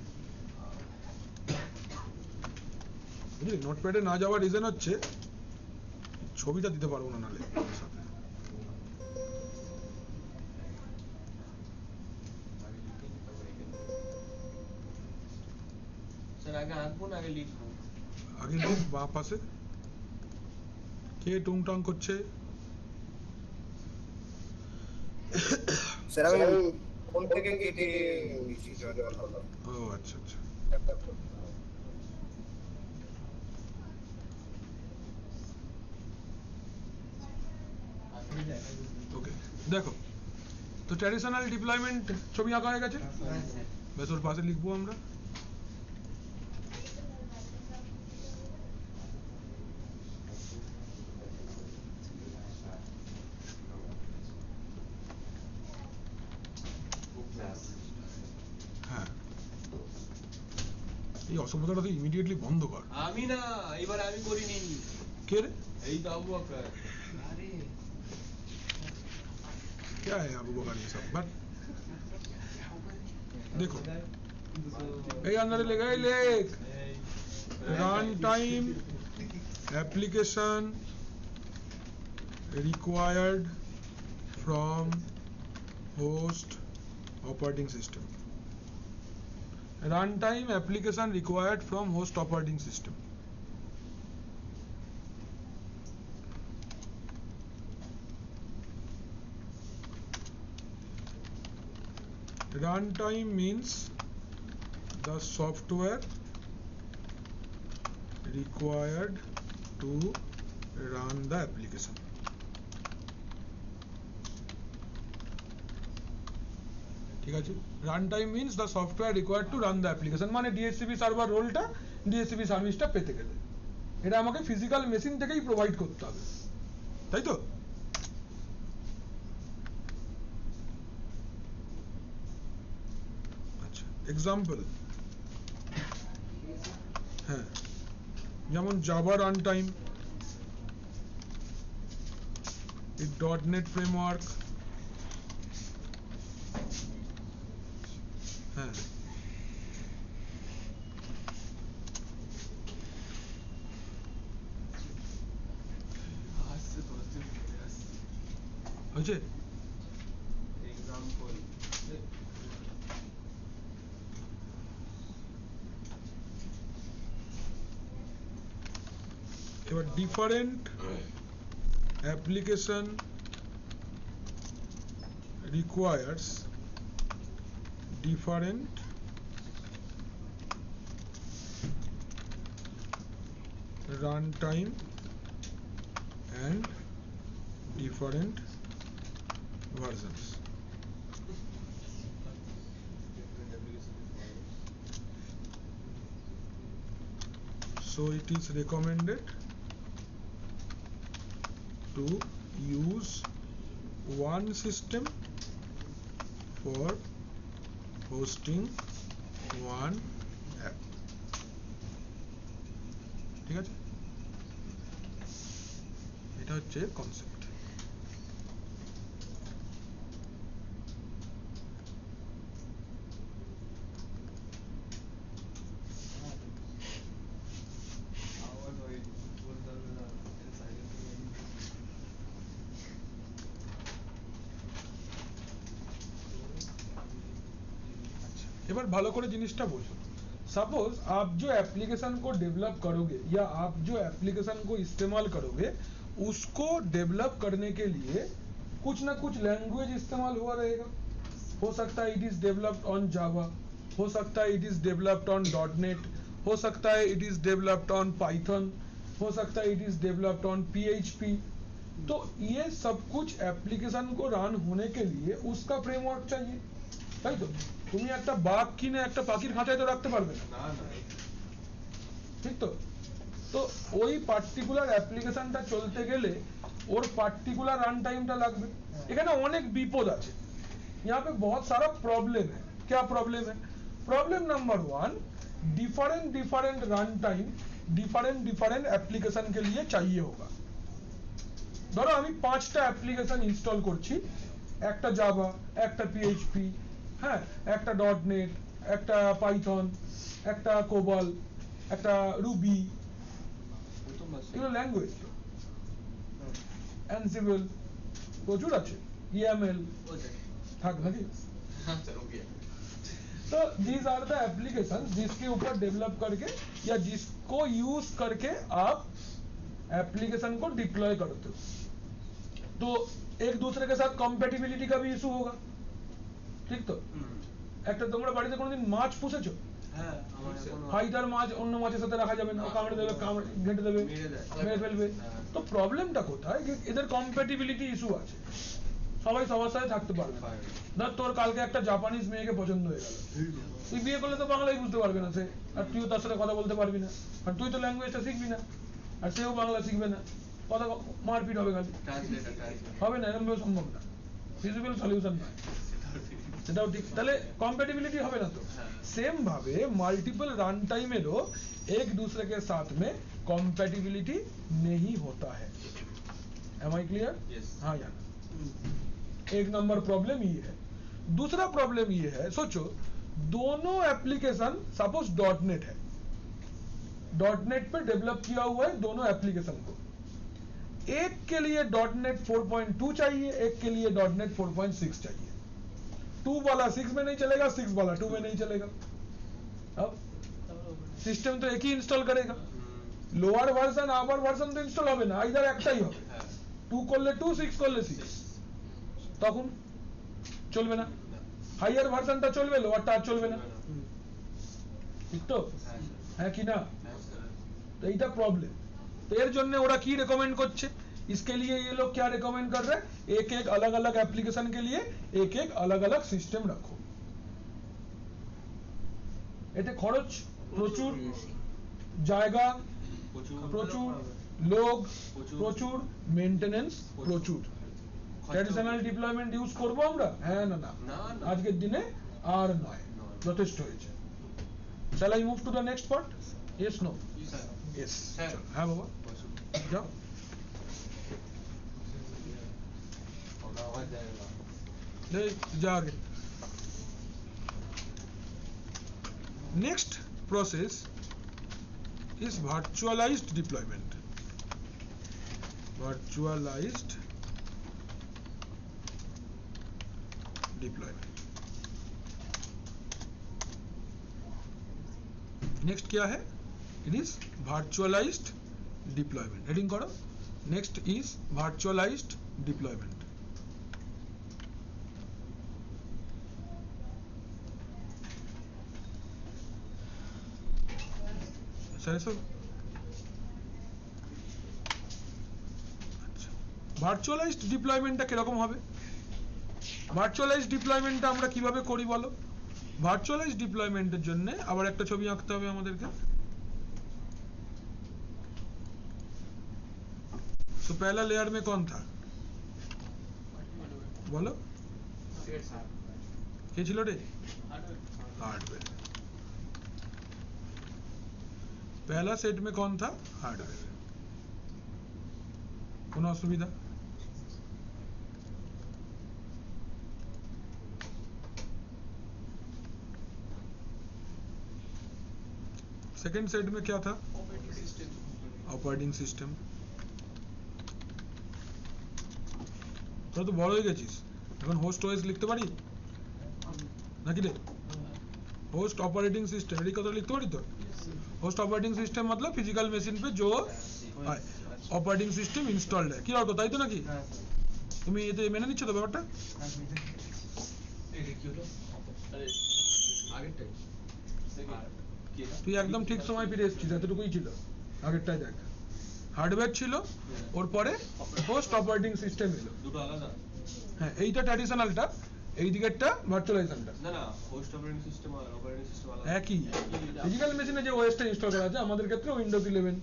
বুঝলি, নোটপ্যাডে না যাওয়ার রিজন হচ্ছে ছবিটা দিতে পারবো না নালে সাথে। স্যার আগে আঁকবো না আগে লিখবো? আগে লিখ বাঁ পাশে। কে টুংটাং করছে? স্যার আমি ফোন থেকে কেটে নিচ্ছি জয়েন করলাম। ও আচ্ছা আচ্ছা। ওকে, দেখো তো ট্র্যাডিশনাল ডিপ্লয়মেন্ট ছবি আঁকা হয়ে গেছে, বেশ ওর পাশে লিখবো আমরা। হ্যাঁ, এই অসভ্যতাটা তো ইমিডিয়েটলি বন্ধ কর। আমি না, এবার আমি করিনি। কে রে? এই তো আবু বকর। अरे क्या है अबू बकर ये सब? बट देखो এই अंदर ले गए लेख run time application required from host operating system, runtime application required from host operating system। Runtime means the software required to run the application। ঠিক আছে, runtime means the software required to run the application, মানে DHCP server রোলটা DHCP সার্ভিসটা পেতে গেলে এটা আমাকে physical machine থেকেই প্রোভাইড করতে হবে, তাই তো? এক্সাম্পল, হ্যাঁ, যেমন Java run time, .NET framework, হ্যাঁ, হয়েছে? এক্সাম্পল এবার different application requires different runtime and different versions. So it is recommended to use one system for hosting one app. ঠিক আছে, এটা হচ্ছে কনসেপ্ট। এবার ভালো করে জিনিসটা বোঝো। सपोज आप जो एप्लीकेशन को डेवलप करोगे या आप जो एप्लीकेशन को इस्तेमाल करोगे उसको डेवलप करने के लिए कुछ ना कुछ लैंग्वेज इस्तेमाल हुआ रहेगा। हो सकता है it is developed on Java, हो सकता है it is developed on .NET, हो सकता है it is developed on Python, हो सकता है it is developed on PHP। तो ये सब कुछ एप्लीकेशन को रन होने के लिए उसका फ्रेमवर्क चाहिए, তাই তো? তুমি একটা বাঘ কিনে একটা পাখির খাঁচায় তো রাখতে পারবে না, ঠিক তো? তো ওই পার্টিকুলার অ্যাপ্লিকেশনটা চলতে গেলে ওর পার্টিকুলার রান টাইমটা লাগবে। এখানে অনেক বিপদ আছে, यहाँ पे बहुत सारा प्रॉब्लम है। क्या प्रॉब्लम है? Problem number 1, different run time different application के लिए चाहिए होगा। ধরো আমি 5টা অ্যাপ্লিকেশন ইনস্টল করছি, একটা জাভা, একটা PHP, হ্যাঁ, একটা .NET, একটা পাইথন, একটা কোবল, একটা রুবি, এগুলো ল্যাঙ্গুয়েজ, অ্যানসিবল, প্রচুর আছে, EML থাক নাকি। तो these are the applications जिसके ऊपर डेवलप करके या जिसको यूज करके आप एप्लीकेशन को डिप्लॉय करते हो। तो एक दूसरे के साथ कॉम्पेटिबिलिटी का भी इशू होगा, ঠিক তো? একটা তোমরা বাড়িতে কোনোদিন মাছ পুষেছো? হ্যাঁ, ফাইটার মাছ অন্য মাছের সাথে রাখা যাবে না, কামড়ে দেবে, ঘেঁটে দেবে, মেরে ফেলবে। তো প্রবলেমটা কোথায়? এদের কম্প্যাটিবিলিটি ইস্যু আছে, সবাই সবার সাথে থাকতে পারবে না। ধর তোর কালকে একটা জাপানিজ মেয়েকে পছন্দ হয়ে গেল, তুই বিয়ে করলে তো বাংলাই বুঝতে পারবে না সে, আর তুইও তার সাথে কথা বলতে পারবি না, আর তুই তো ল্যাঙ্গুয়েজটা শিখবি না, আর সেও বাংলা শিখবে না, কথা মারপিট হবে, খালি হবে না, এরকম সম্ভব না, ফিজিবল সলিউশন নয়, সেটাও ঠিক। তাহলে कॉम्पेटिबिलिटी হবে না তো। सेम भावे मल्टीपल रन टाइमेरो एक दूसरे के साथ में कॉम्पेटिबिलिटी नहीं होता है। Am I clear? हाँ यार, एक नंबर प्रॉब्लम ये है। दूसरा प्रॉब्लम ये है, सोचो दोनों एप्लीकेशन सपोज .NET है, .NEट पे डेवलप किया हुआ है दोनों एप्लीकेशन को, एक के लिए .NET 4.2 चाहिए, एक के लिए .NET 4.6 चाहिए। 2 वाला 6 में नहीं चलेगा, 6 वाला 2 में नहीं चलेगा। अब सिस्टम तो एक ही इंस्टॉल करेगा, लोअर वर्जन अपर वर्जन तो इंस्टॉल হবে না, আইদার একটাই হবে, 2 করলে 2, 6 করলে 6, তখন চলবে না। হাইয়ার ভার্সনটা চলবে, লোয়ারটা আর চলবে না, ঠিক তো? হ্যাঁ কি না? তো এইটা প্রবলেম। তো এর জন্য ওরা কি রেকমেন্ড করছে? इसके लिए ये लोग क्या रिकमेंड कर रहे हैं? एक एक अलग अलग एप्लीकेशन के लिए एक एक अलग अलग सिस्टम रखो। এতে খরচ প্রচুর, জায়গা প্রচুর, লোক প্রচুর, মেইনটেনেন্স প্রচুর। ট্র্যাডিশনাল ডিপ্লয়মেন্ট ইউজ করব আমরা? হ্যাঁ না না, আজকের দিনে আর নয়, যথেষ্ট হয়েছে। Shall I move to the next part? Yes, no? Yes. হ্যাঁ বাবা, যাও। जा आगे। Next process is virtualized deployment. Virtualized deployment. Next क्या है? It is virtualized deployment. Heading करो। Next is virtualized deployment. Virtualized ডিপ্লয়মেন্টটা কিরকম হবে? ভার্চুয়ালাইজড ডিপ্লয়মেন্টটা আমরা কিভাবে করি বলো? ভার্চুয়ালাইজড ডিপ্লয়মেন্টের জন্য আবার একটা ছবি আঁকতে হবে আমাদেরকে। तो पहला लेयर में कौन था बोलो? কে ছিল রে? हार्डवेयर। पहला सेट में कौन था? हार्डवेयर। কোনো অসুবিধা? सेकंड सेट में क्या था? Operating system. তোরা তো বড় হয়ে গেছিস, এখন হোস্ট ওএস লিখতে পারি নাকি রে? होस्ट ऑपरेटिंग सिस्टम এর কথা লিখতে পারি তো? होस्ट ऑपरेटिंग सिस्टम मतलब फिजिकल मशीन पे जो ऑपरेटिंग सिस्टम इंस्टॉल्ड है কি অর্থ, তাই তো নাকি? তুমি এতে মেনে নিচ্ছ তো ব্যাপারটা? তুই একদম ঠিক সময় ফিরে এসেছিস, এতটুকুই ছিল। আগেরটাই দেখ, হার্ডওয়্যার ছিল, ওর পরে হোস্ট অপারেটিং সিস্টেম এলো। দুটো আলাদা? হ্যাঁ, এইটা ট্র্যাডিশনালটা, এই দিকেরটা ভার্চুয়ালাইজেশনটা। না না, হোস্ট অপারেটিং সিস্টেম আর অপারেটিং সিস্টেম আলাদা। একই, ফিজিক্যাল মেশিনে যে ওএসটা ইনস্টল করা আছে, আমাদের ক্ষেত্রে উইন্ডোজ 11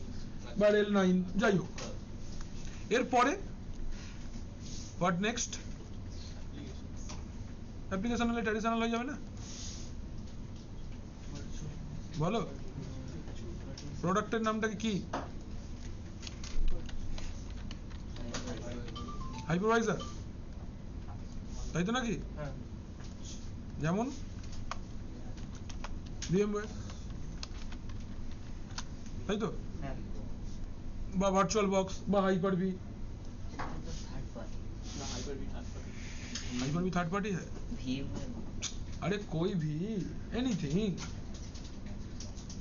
বা রেল 9 যাই হোক। এরপরে হোয়াট নেক্সট? অ্যাপ্লিকেশন হলে ট্র্যাডিশনাল হয়ে যাবে না? বলো, প্রোডাক্টের নামটা কি? হাইপারভাইজার, তাই তো নাকি? যেমন ভিএমওয়্যার, তাই তো? বা ভার্চুয়াল বক্স বা हाइपर-V। हाइपर-V थर्ड पार्टी है? अरे कोई भी, एनीथिंग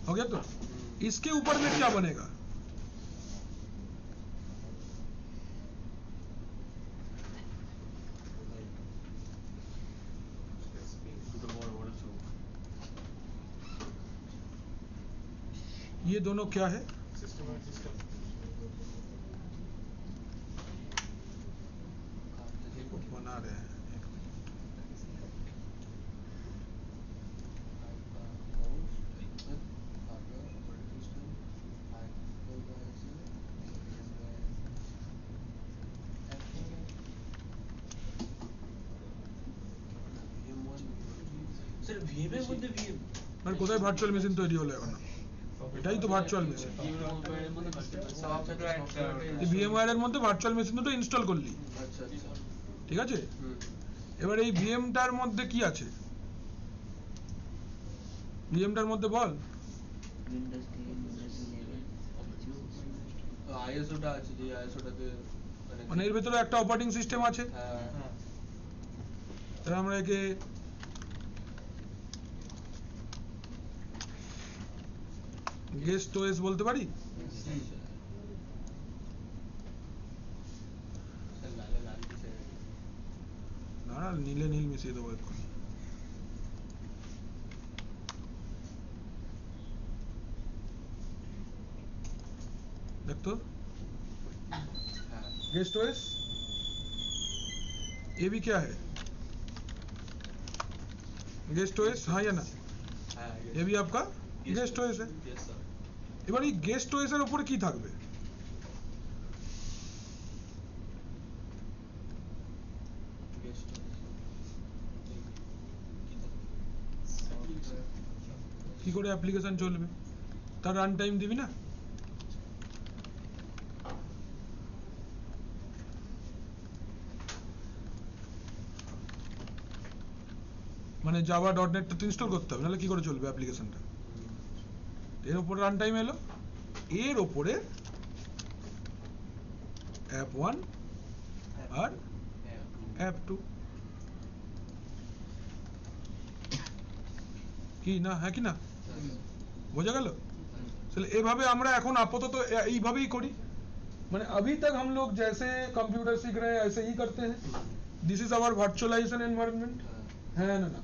हो गया। तो इसके ऊपर में क्या बनेगा? ये दोनों क्या है? बना रहे हैं, স্যার ভিএম এর মধ্যে ভিএম মানে কোথায় ভার্চুয়াল মেশিন তৈরি হলো এখন? এটাই তো ভার্চুয়াল মেশিন। ভিএমওয়্যার এর মধ্যে ভার্চুয়াল মেশিন দুটো ইনস্টল করলি, আচ্ছা আচ্ছা, ঠিক আছে? এবার এই ভিএমটার মধ্যে কি আছে? ভিএমটার মধ্যে বল। আইএসওটা আছে, যে আইএসওটাতে মানে এর ভেতরে একটা অপারেটিং সিস্টেম আছে। হ্যাঁ, তাহলে আমরা একে গেস্ট ওএস বলতে পারি। না, নীলে নীল মিশিয়ে দেবো এক্ষুনি। देख तो, गेस्ट ओएस, ये भी क्या है? गेस्ट ओएस, हाँ या ना? ये भी आपका गेस्ट ओएस है। এবার এই গেস্ট ওএস এর উপরে কি থাকবে? কি করে অ্যাপ্লিকেশন চলবে? তার রান টাইম দিবি না? মানে জাভা .NET টা ইনস্টল করতে হবে, নাহলে কি করে চলবে অ্যাপ্লিকেশনটা? এর উপরে রান টাইম এলো, এর উপরে অ্যাপ 1 আর অ্যাপ 2 কি না, হ্যাঁ কি না? বোঝা গেল? তাহলে এভাবে আমরা এখন আপাতত এইভাবেই করি। মানে अभी तक हम लोग जैसे कंप्यूटर सीख रहे हैं ऐसे ही करते हैं। This is our virtualization environment है ना? ना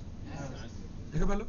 देखो ভালো।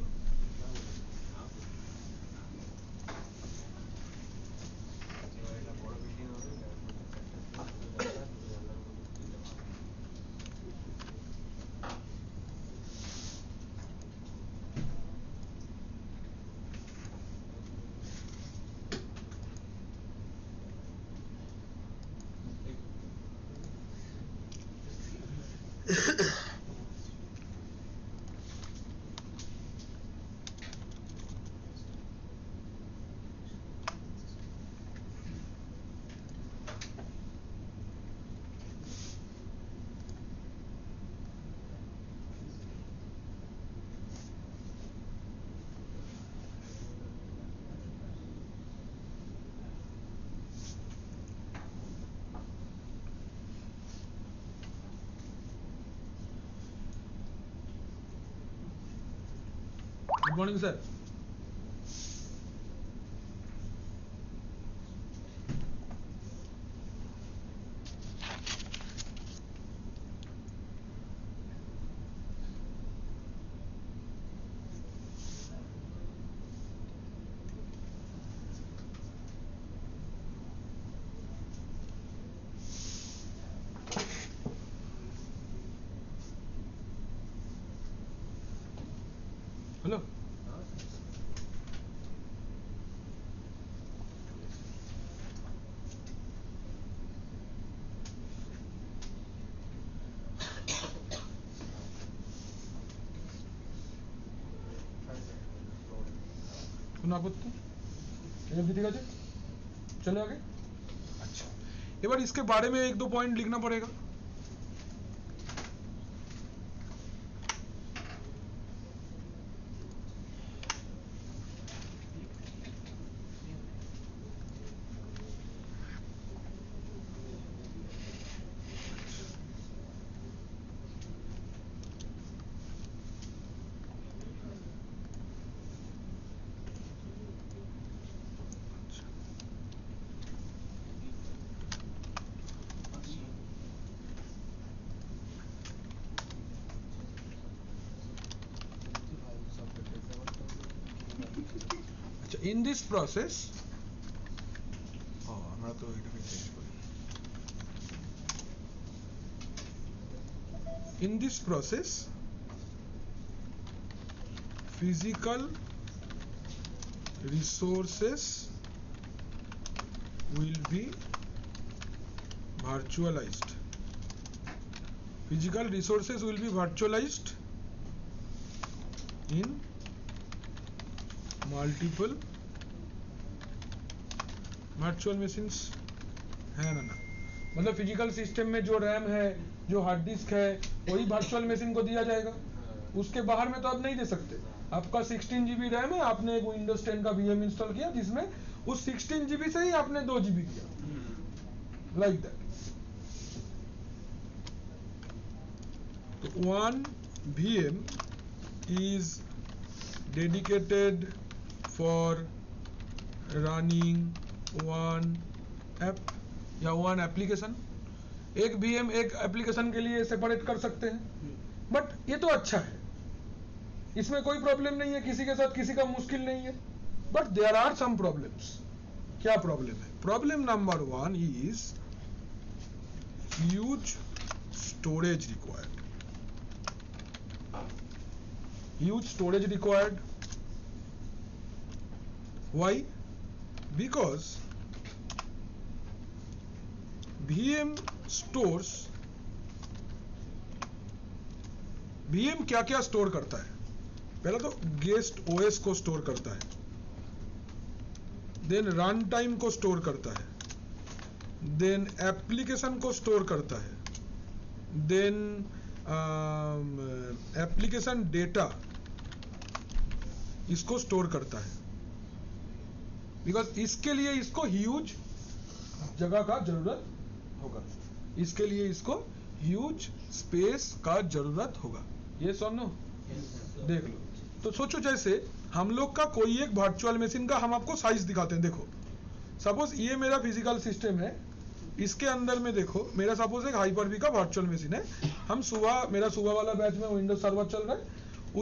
Good morning sir. हेलो, सुना आपत्ति? ठीक है, चले आगे। अच्छा, एक बार इसके बारे में एक दो पॉइंट लिखना पड़ेगा। In this process, আমরা তো এটাকে চেঞ্জ করি। In this process, physical resources will be virtualized. Physical resources will be virtualized in multiple virtual machines है ना। मतलब फिजिकल सिस्टम में जो रैम है, जो हार्ड डिस्क है, वही वर्चुअल मशीन को दिया जाएगा। उसके बाहर में तो आप नहीं दे सकते। आपका 16 GB रैम है, आपने एक विंडोज 10 का VM इंस्टॉल किया जिसमें उस 16 GB से ही आपने 2 GB दिया, लाइक दैट। तो 1 VM is dedicated for running one app या वन एप्लीकेशन। एक VM एक एप्लीकेशन के लिए सेपरेट कर सकते हैं, बट ये तो अच्छा है, इसमें कोई प्रॉब्लम नहीं है, किसी के साथ किसी का मुश्किल नहीं है। But there are some problems. क्या प्रॉब्लम है? Problem number 1 is huge storage required. Huge storage required. Why? Because VM stores, VM क्या क्या स्टोर करता है? पहला तो गेस्ट OS को स्टोर करता है, देन रन टाइम को स्टोर करता है, देन एप्लीकेशन को स्टोर करता है, देन एप्लीकेशन डेटा इसको स्टोर करता है। बिकॉज इसके लिए इसको ह्यूज जगह का जरूरत होगा, इसके लिए इसको ह्यूज स्पेस का जरूरत होगा। ये सुनो, देख लो। तो सोचो जैसे हम लोग का कोई एक वर्चुअल मशीन का हम आपको साइज दिखाते हैं। देखो सपोज ये मेरा फिजिकल सिस्टम है, इसके अंदर में देखो मेरा सपोज एक हाइपर-वी का वर्चुअल मशीन है। हम मेरा सुबह वाला बैच में विंडोज सर्वर चल रहा है,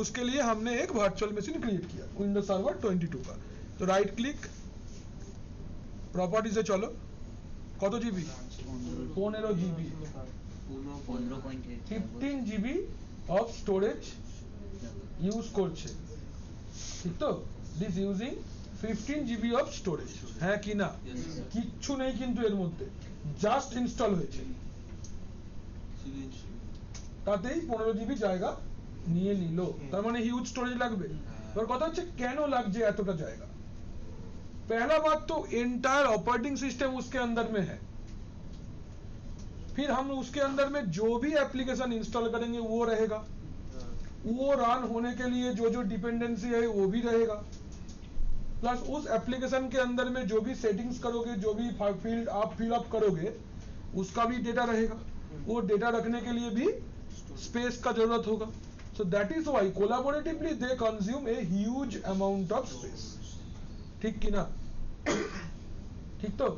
उसके लिए हमने एक वर्चुअल मशीन क्रिएट किया विंडोज सर्वर 22 का। तो राइट क्लिक, प्रॉपर्टी से चलो, কত GB? 15 GB, 15 GB of storage use করছে, ঠিক তো? This using 15 GB of storage, হ্যাঁ কি না? কিচ্ছু নেই কিন্তু এর মধ্যে, জাস্ট ইনস্টল হয়েছে, তাতেই 15 GB জায়গা নিয়ে নিল। তার মানে হিউজ স্টোরেজ লাগবে। এবার কথা হচ্ছে কেন লাগছে এতটা জায়গা? पहला बात तो एंटायर ऑपरेटिंग सिस्टम उसके अंदर में है, फिर हम उसके अंदर में जो भी एप्लीकेशन इंस्टॉल करेंगे वो रहेगा, वो रन होने के लिए जो जो डिपेंडेंसी है वो भी रहेगा, प्लस उस एप्लीकेशन के अंदर में जो भी सेटिंग्स करोगे, जो भी फील्ड आप फिल अप करोगे उसका भी डेटा रहेगा। वो डेटा रखने के लिए भी स्पेस का जरूरत होगा। So that is why collaboratively they consume a huge amount of space. ঠিক কি না? ঠিক তো?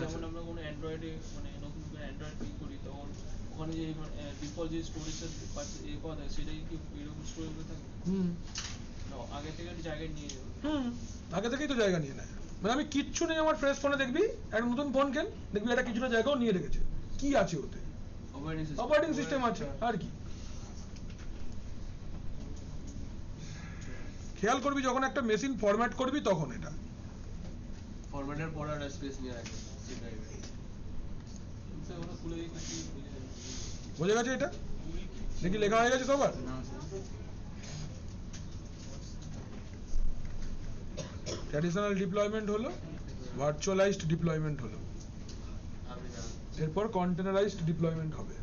যেমন আমরা কোনো অ্যান্ড্রয়েডে মানে নতুন করে অ্যান্ড্রয়েড পিক করি তখন ওখানে যে ডিফল্ট যে স্টোরেজটা পাওয়া যায় সেটাই কি এরকম স্টোরেজ হয়ে থাকে? আগে থেকে জায়গায় নিয়ে যাবে। আগে থেকেই তো জায়গা নিয়ে নেয়। মানে আমি কিচ্ছু নেই আমার ফ্রেশ ফোনে দেখবি একটা নতুন ফোন কেন দেখবি এটা কিছুটা জায়গাও নিয়ে রেখেছে। কি আছে ওতে? অপারেটিং সিস্টেম আছে আর কি। খেয়াল করবি যখন একটা মেশিন ফরম্যাট করবি তখন এটা ফরম্যাটের পর আর স্পেস নিয়ে রাখবে সেটাই ওটা খুলে দিই কি বোঝা গেছে এটা দেখি লেখা হয়ে গেছে সবার ট্র্যাডিশনাল ডিপ্লয়মেন্ট হলো ভার্চুয়ালাইজড ডিপ্লয়মেন্ট হলো এরপর কন্টেনারাইজড ডিপ্লয়মেন্ট হবে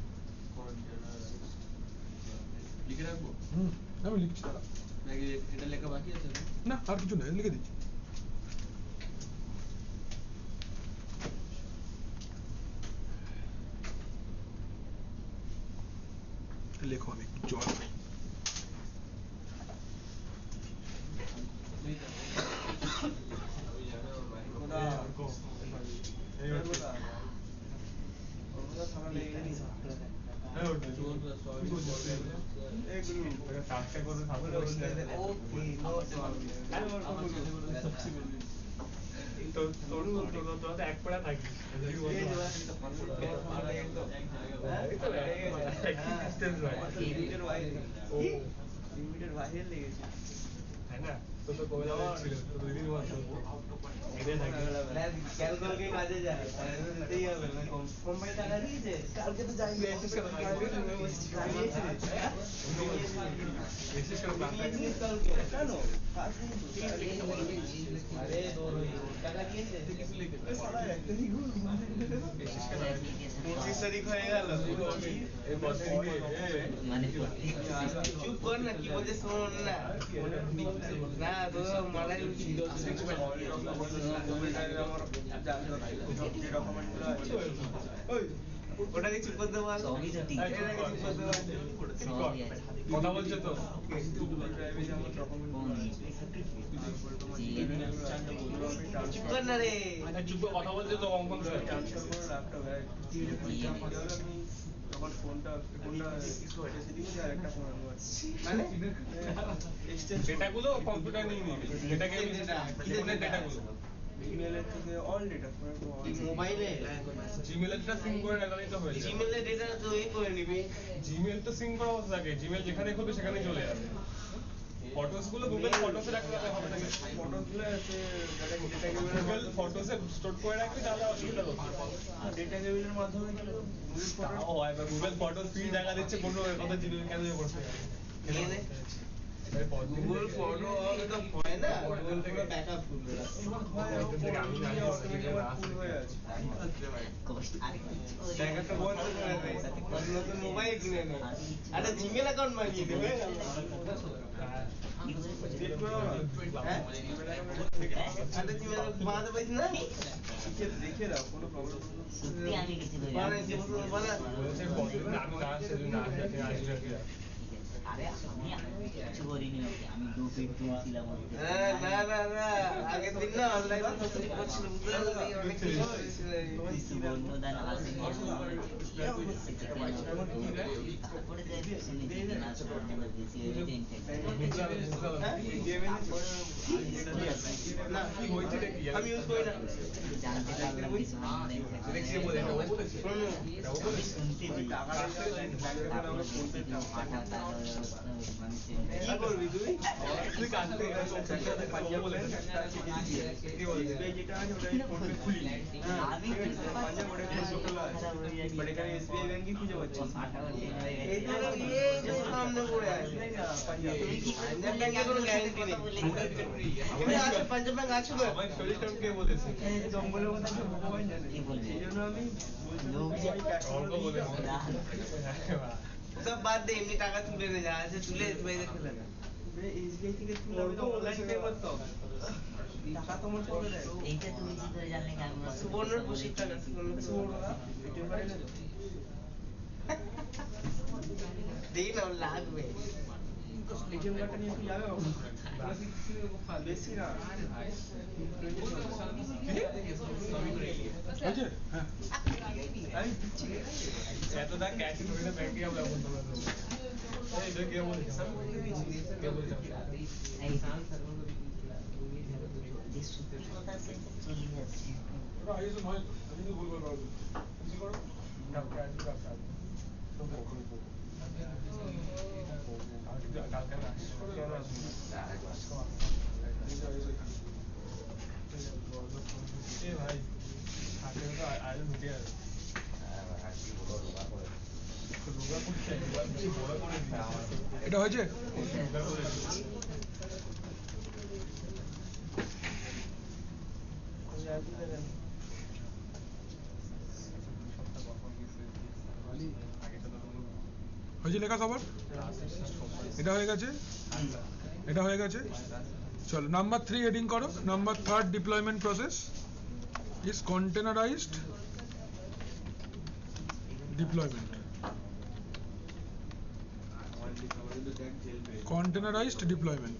লিখে রাখবো আমি লিখছি দাঁড়া নাকি এটা লেখা বাকি আছে না আর কিছু না লিখে দিচ্ছি লেখো আমি একটু জল কাজে যায় কোম্পানি টাকা দিয়েছে কালকে তো যাই কেন আরে টাকা দিয়েছে 25 তারিখ হয়ে গেল মানে চুপ কর না কি বলছিস শোন না না তো মালাই ওটা কি চুপ করতে বল কথা বলছে তো চুপ কর না রে চুপ কথা বলছে তো কম তখন ফোনটা আর একটা ফোন মানে ডেটাগুলো কম্পিউটার নিয়ে নিবি ডেটাকে ডেটাগুলো ইমেলের থেকে অল ডেটা মোবাইলে জিমেলটা সিঙ্ক করে রাখলেই তো হয়ে যাবে জিমেলের ডেটা তো এই করে নিবি জিমেল তো সিঙ্ক করা অবস্থা থাকে জিমেল যেখানে খুলবে সেখানেই চলে যাবে ফটোস গুলো গুগল ফটোসে রাখলে হবে না ফটোগুলো আছে ডেটা গুগল ফটোসে স্টোর করে রাখবি তাহলে অসুবিধা হবে ডেটা কেবিলের মাধ্যমে গুগল ফটোস ফ্রি জায়গা দিচ্ছে কোনো কথা জিমেল কেন করতে গুগল ফটো তো হয় না গুগল থেকে ব্যাকআপ করবে ব্যাকআপটা বন্ধ করে দেয় নতুন মোবাইল কিনে নে আরে জিমেল অ্যাকাউন্ট বানিয়ে দেবে আরে জিমেল বানাতে পারিস না দেখে দাও কোনো প্রবলেম সত্যি আমি কিছু আরে আমি কিছু করিনি আমি দু ফিট তুলছিলাম না আগের দিন না অনলাইনে নতুন করছিল অনেক কিছু বন্ধুদান আসেনি তারপরে আমি ইউজ করি না জানতে পারলাম কিছু কি করবি তুই তুই কাজ থেকে আমি এসবিআই ব্যাংকে খুঁজে পাচ্ছি সামনে পড়ে আছে পাঞ্জাব ব্যাংকে কোনো গ্যারান্টি নেই পাঞ্জাব ব্যাংক আছে তো আমার শরীরটা কে বলেছে জঙ্গলের মধ্যে ভগবান জানে এই জন্য আমি সব বাদ দে এমনি টাকা তুলে নে যা আছে তুলে এসবিআই তে ফেলে না এসবিআই থেকে তুলে আমি তো অনলাইন পে করতাম টাকা তো আমার করে দেয় এইটা তুমি কি করে জানলে কি আমি সুবর্ণর বসির টাকা সুবর্ণ এটিএম কার্ডে দেখি না ওর লাগবে এটিএম কার্ডটা নিয়ে একটু যাবে বেশি না হয়েছে? হ্যাঁ আমি দিচ্ছি এতটা ক্যাশ করে ব্যাংকে আমরা বলতে পারবো এই যে কে বলছে কে বলছে এই চলে যাচ্ছে ওটা আইএসও নয় তো, আমি তো ভুলভাল বলবো। কি করো? কালকে আসবে কালকে আসবে তো কখন করবো কালকে আমি আসছি কেন আসবো এ ভাই আজকে তো আয়োজন মিটে যাবে রোগা করছে একবার বেশি বড় করে দিচ্ছে আমার এটা হয়েছে? রোগা করে দিচ্ছে হয়েছে লেখা সবার? এটা হয়ে গেছে? এটা হয়ে গেছে? চলো নাম্বার 3 হেডিং করো। Number 3 deployment process is containerized deployment. containerized deployment.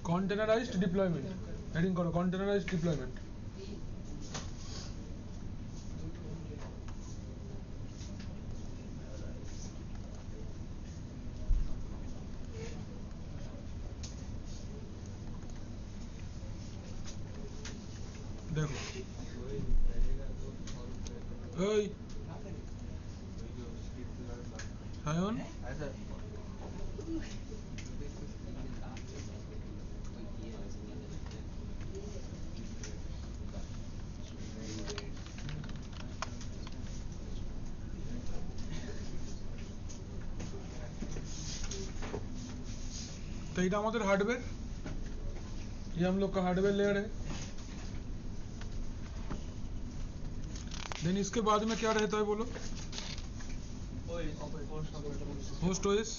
containerized deployment heading করো containerized deployment। দেখো এই সায়ন तो ये हमारे हार्डवेयर, ये हम लोग का हार्डवेयर लेयर है। देन इसके बाद में क्या रहता है बोलो? Host OS,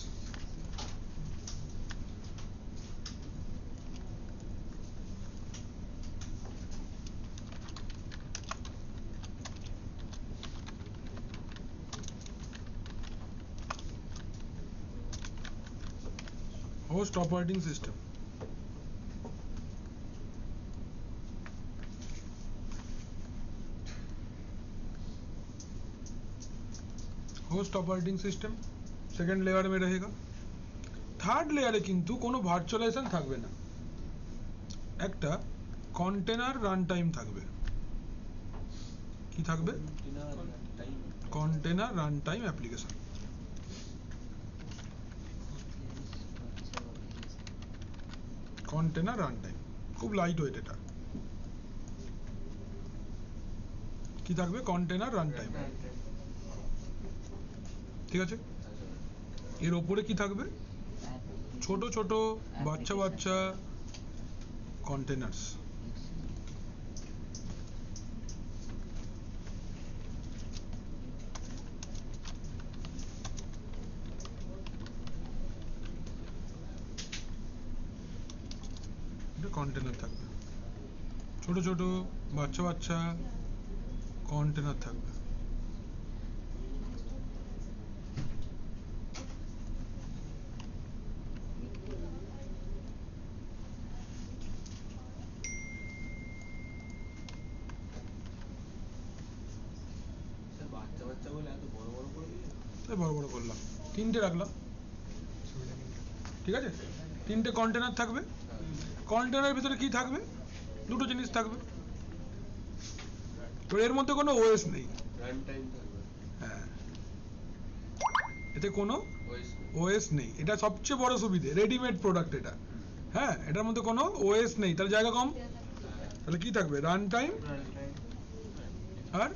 host operating system, host operating system second layer में रहेगा। থার্ড লেয়ারে কিন্তু কোনো ভার্চুয়ালাইজেশন থাকবে না, একটা কন্টেনার রান টাইম থাকবে। কি থাকবে? Container run time application. Container run time খুব লাইট ওয়েট, এটা কি থাকবে? Container run time. ঠিক আছে, এর ওপরে কি থাকবে? ছোট ছোট বাচ্চা বাচ্চা কন্টেনার্স। এটা কন্টেনার থাকবে, ছোট ছোট বাচ্চা বাচ্চা কন্টেনার থাকবে। বড় বড় করলাম, তিনটে রাখলাম। ঠিক আছে, তিনটে কন্টেনার থাকবে। কন্টেনারের ভিতরে কি থাকবে? দুটো জিনিস থাকবে। তো এর মধ্যে কোনো ওএস নেই, হ্যাঁ, এতে কোনো ওএস নেই। এটা সবচেয়ে বড় সুবিধে, রেডিমেড প্রোডাক্ট এটা। হ্যাঁ, এটার মধ্যে কোনো ওএস নেই, তাহলে জায়গা কম। তাহলে কি থাকবে? রান টাইম আর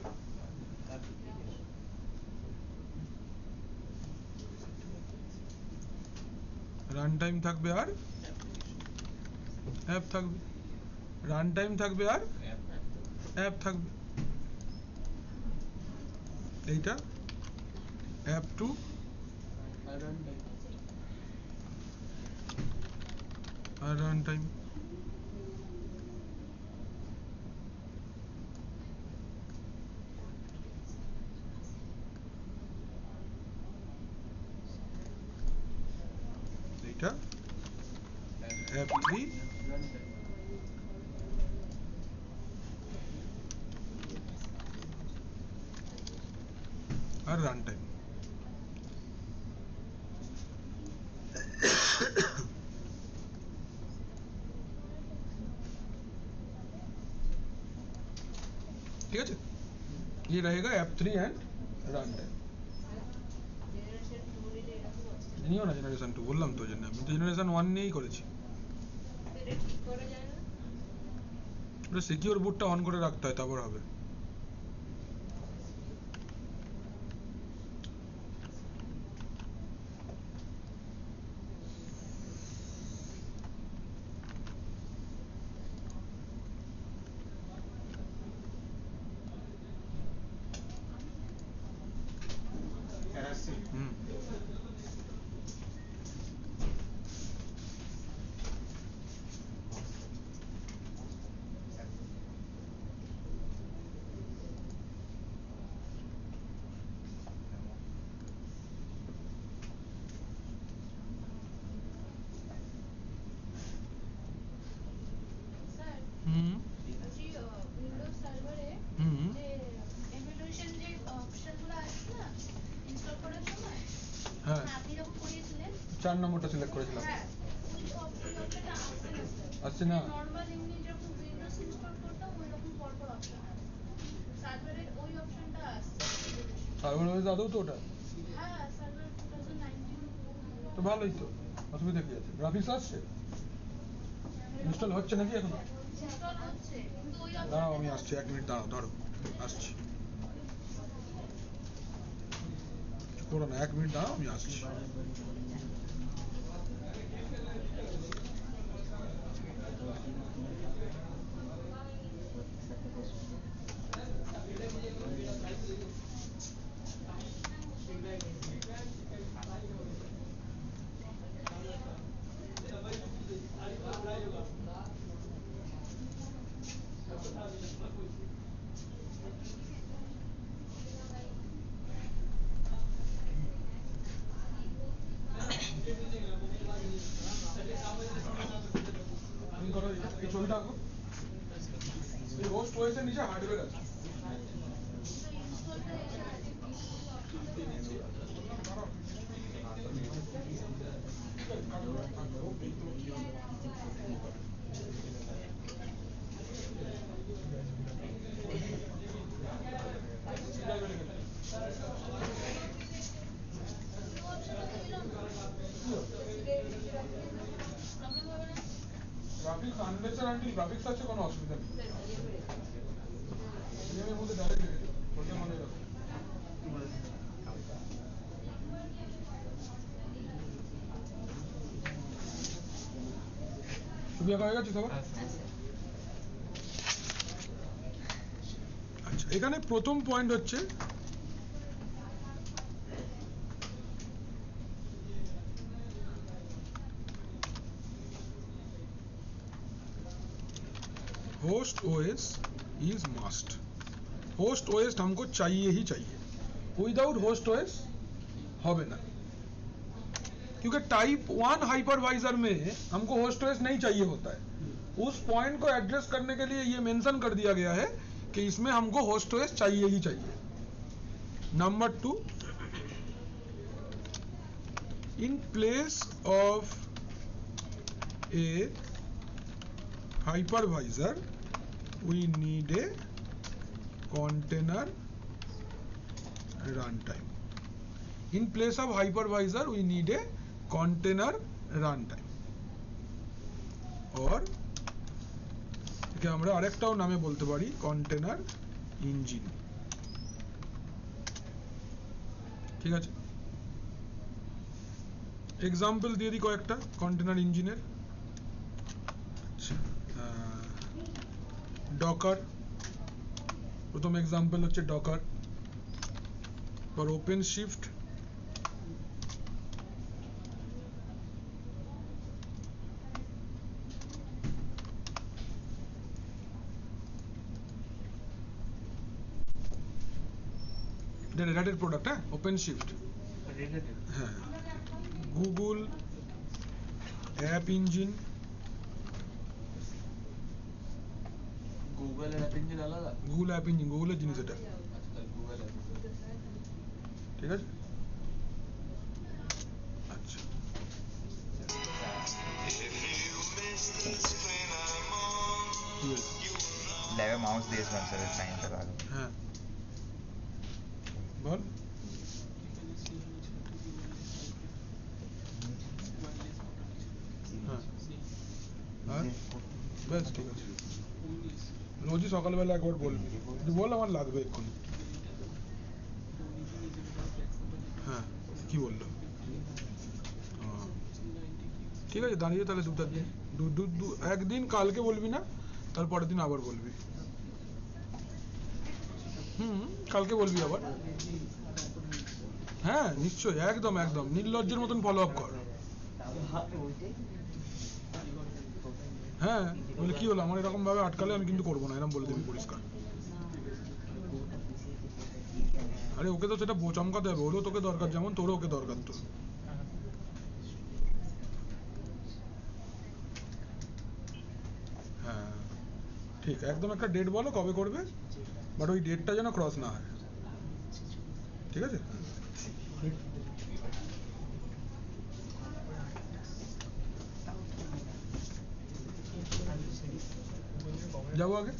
রান টাইম থাকবে আর অ্যাপ থাকবে। রান টাইম থাকবে আর অ্যাপ থাকবে। এইটা অ্যাপ টু আর রান টাইম। F3 আর রান টাইম। ठीक है, ये रहेगा F3 एंड रन टाइम। নিও না জেনারেশন 2, বললাম তো জন্য আমি জেনারেশন 1 নিয়েই করেছি। ওটা সিকিউর বুটটা অন করে রাখতে হয়, তারপর হবে। হুম স্যার হুম বলছি উইন্ডোজ সার্ভারে হুম যে এমুলেশন যে অপশনগুলো আছে না ইনস্টল করার সময়, হ্যাঁ আপনি যখন করিয়েছিলেন 4 নম্বরটা সিলেক্ট করেছিলাম। হ্যাঁ ওই অপশনটা আসছে না স্যার। আসছে না? নর্মাল এমনি যখন উইন্ডোজ ইনস্টল করতাম ওই রকম পরপর অপশন আসছে, সার্ভারে ওই অপশনটা আসছে। সার্ভার ওয়েজ আদৌ তো ওটা হ্যাঁ সার্ভার 2019 তো ভালোই তো, অসুবিধা কি আছে? গ্রাফিক্স আসছে, ইনস্টল হচ্ছে নাকি এখনো? ইনস্টল হচ্ছে কিন্তু ওই দাঁড়াও আমি অপশনটা আসছি, 1 মিনিট দাঁড়াও, ধরো আসছি। করো না, 1 মিনিট দাঁড়াও আমি আসছি। তুমি করো, এই ছবিটা আঁকো। এই হোস্ট ওএস এর নিচে হার্ডওয়্যার আছে। ইনস্টলটা এসে আছে ধরো। গ্রাফিক্স আনলেসার আনটিল গ্রাফিক্স আছে কোনো অসুবিধা নেই। এর মধ্যে ডাইরেক্ট রেখে দিও, ওটা মনে রাখো। ছবি আঁকা হয়ে গেছে সবার? আচ্ছা, এখানে প্রথম পয়েন্ট হচ্ছে host OS is must. Host OS हमको चाहिए ही चाहिए, विदाउट होस्ट ओएस होवे ना, क्योंकि टाइप 1 हाइपरवाइजर में हमको होस्ट ओएस नहीं चाहिए होता है। उस पॉइंट को एड्रेस करने के लिए ये मेंशन कर दिया गया है कि इसमें हमको होस्ट ओएस चाहिए ही चाहिए। Number 2, in place of a hypervisor we need a container runtime. In place of hypervisor we need a container runtime, or একে আমরা আরেকটাও নামে বলতে পারি কন্টেনার ইঞ্জিন। ঠিক আছে, এক্সাম্পল দিয়ে দিই কয়েকটা কন্টেনার ইঞ্জিনের। ডকার, প্রথম এক্সাম্পল হচ্ছে ডকার, or OpenShift, এটা রেড হ্যাটের প্রোডাক্ট। হ্যাঁ, OpenShift, হ্যাঁ, গুগল অ্যাপ ইঞ্জিন, গুগল এর অ্যাপ ইঞ্জিন আলাদা? গুগল অ্যাপ ইঞ্জিন, গুগলের জিনিস এটা, আচ্ছা, তাহলে গুগল অ্যাপ। ঠিক আছে? আচ্ছা, ঠিক আছে। ল্যাবে মাউস দিয়েছিলাম স্যার সাইনটা ভালো। হ্যাঁ বল। হ্যাঁ আর ব্যাস ঠিক আছে। রোজই সকালবেলা একবার বলবি, তুই বল আমার লাগবে এক্ষুনি। হ্যাঁ কি বললো? ঠিক আছে দাঁড়িয়ে তাহলে দুটা দিন, একদিন কালকে বলবি না, তার পরের দিন আবার বলবি। কালকে বলবি আবার। হ্যাঁ নিশ্চয়ই, একদম একদম নির্লজ্জের মতন ফলো আপ কর। হ্যাঁ বলে কি হলো, আমার এরকম ভাবে আটকালে আমি কিন্তু করবো না, এরকম বলে দিবি পরিষ্কার। আরে ওকে তো সেটা চমকাতে হবে, ওরও তোকে দরকার যেমন তোরও ওকে দরকার তো। হ্যাঁ ঠিক, একদম একটা ডেট বলো কবে করবে, বাট ওই ডেটটা যেন ক্রস না হয়, ঠিক আছে? যাবো আগে।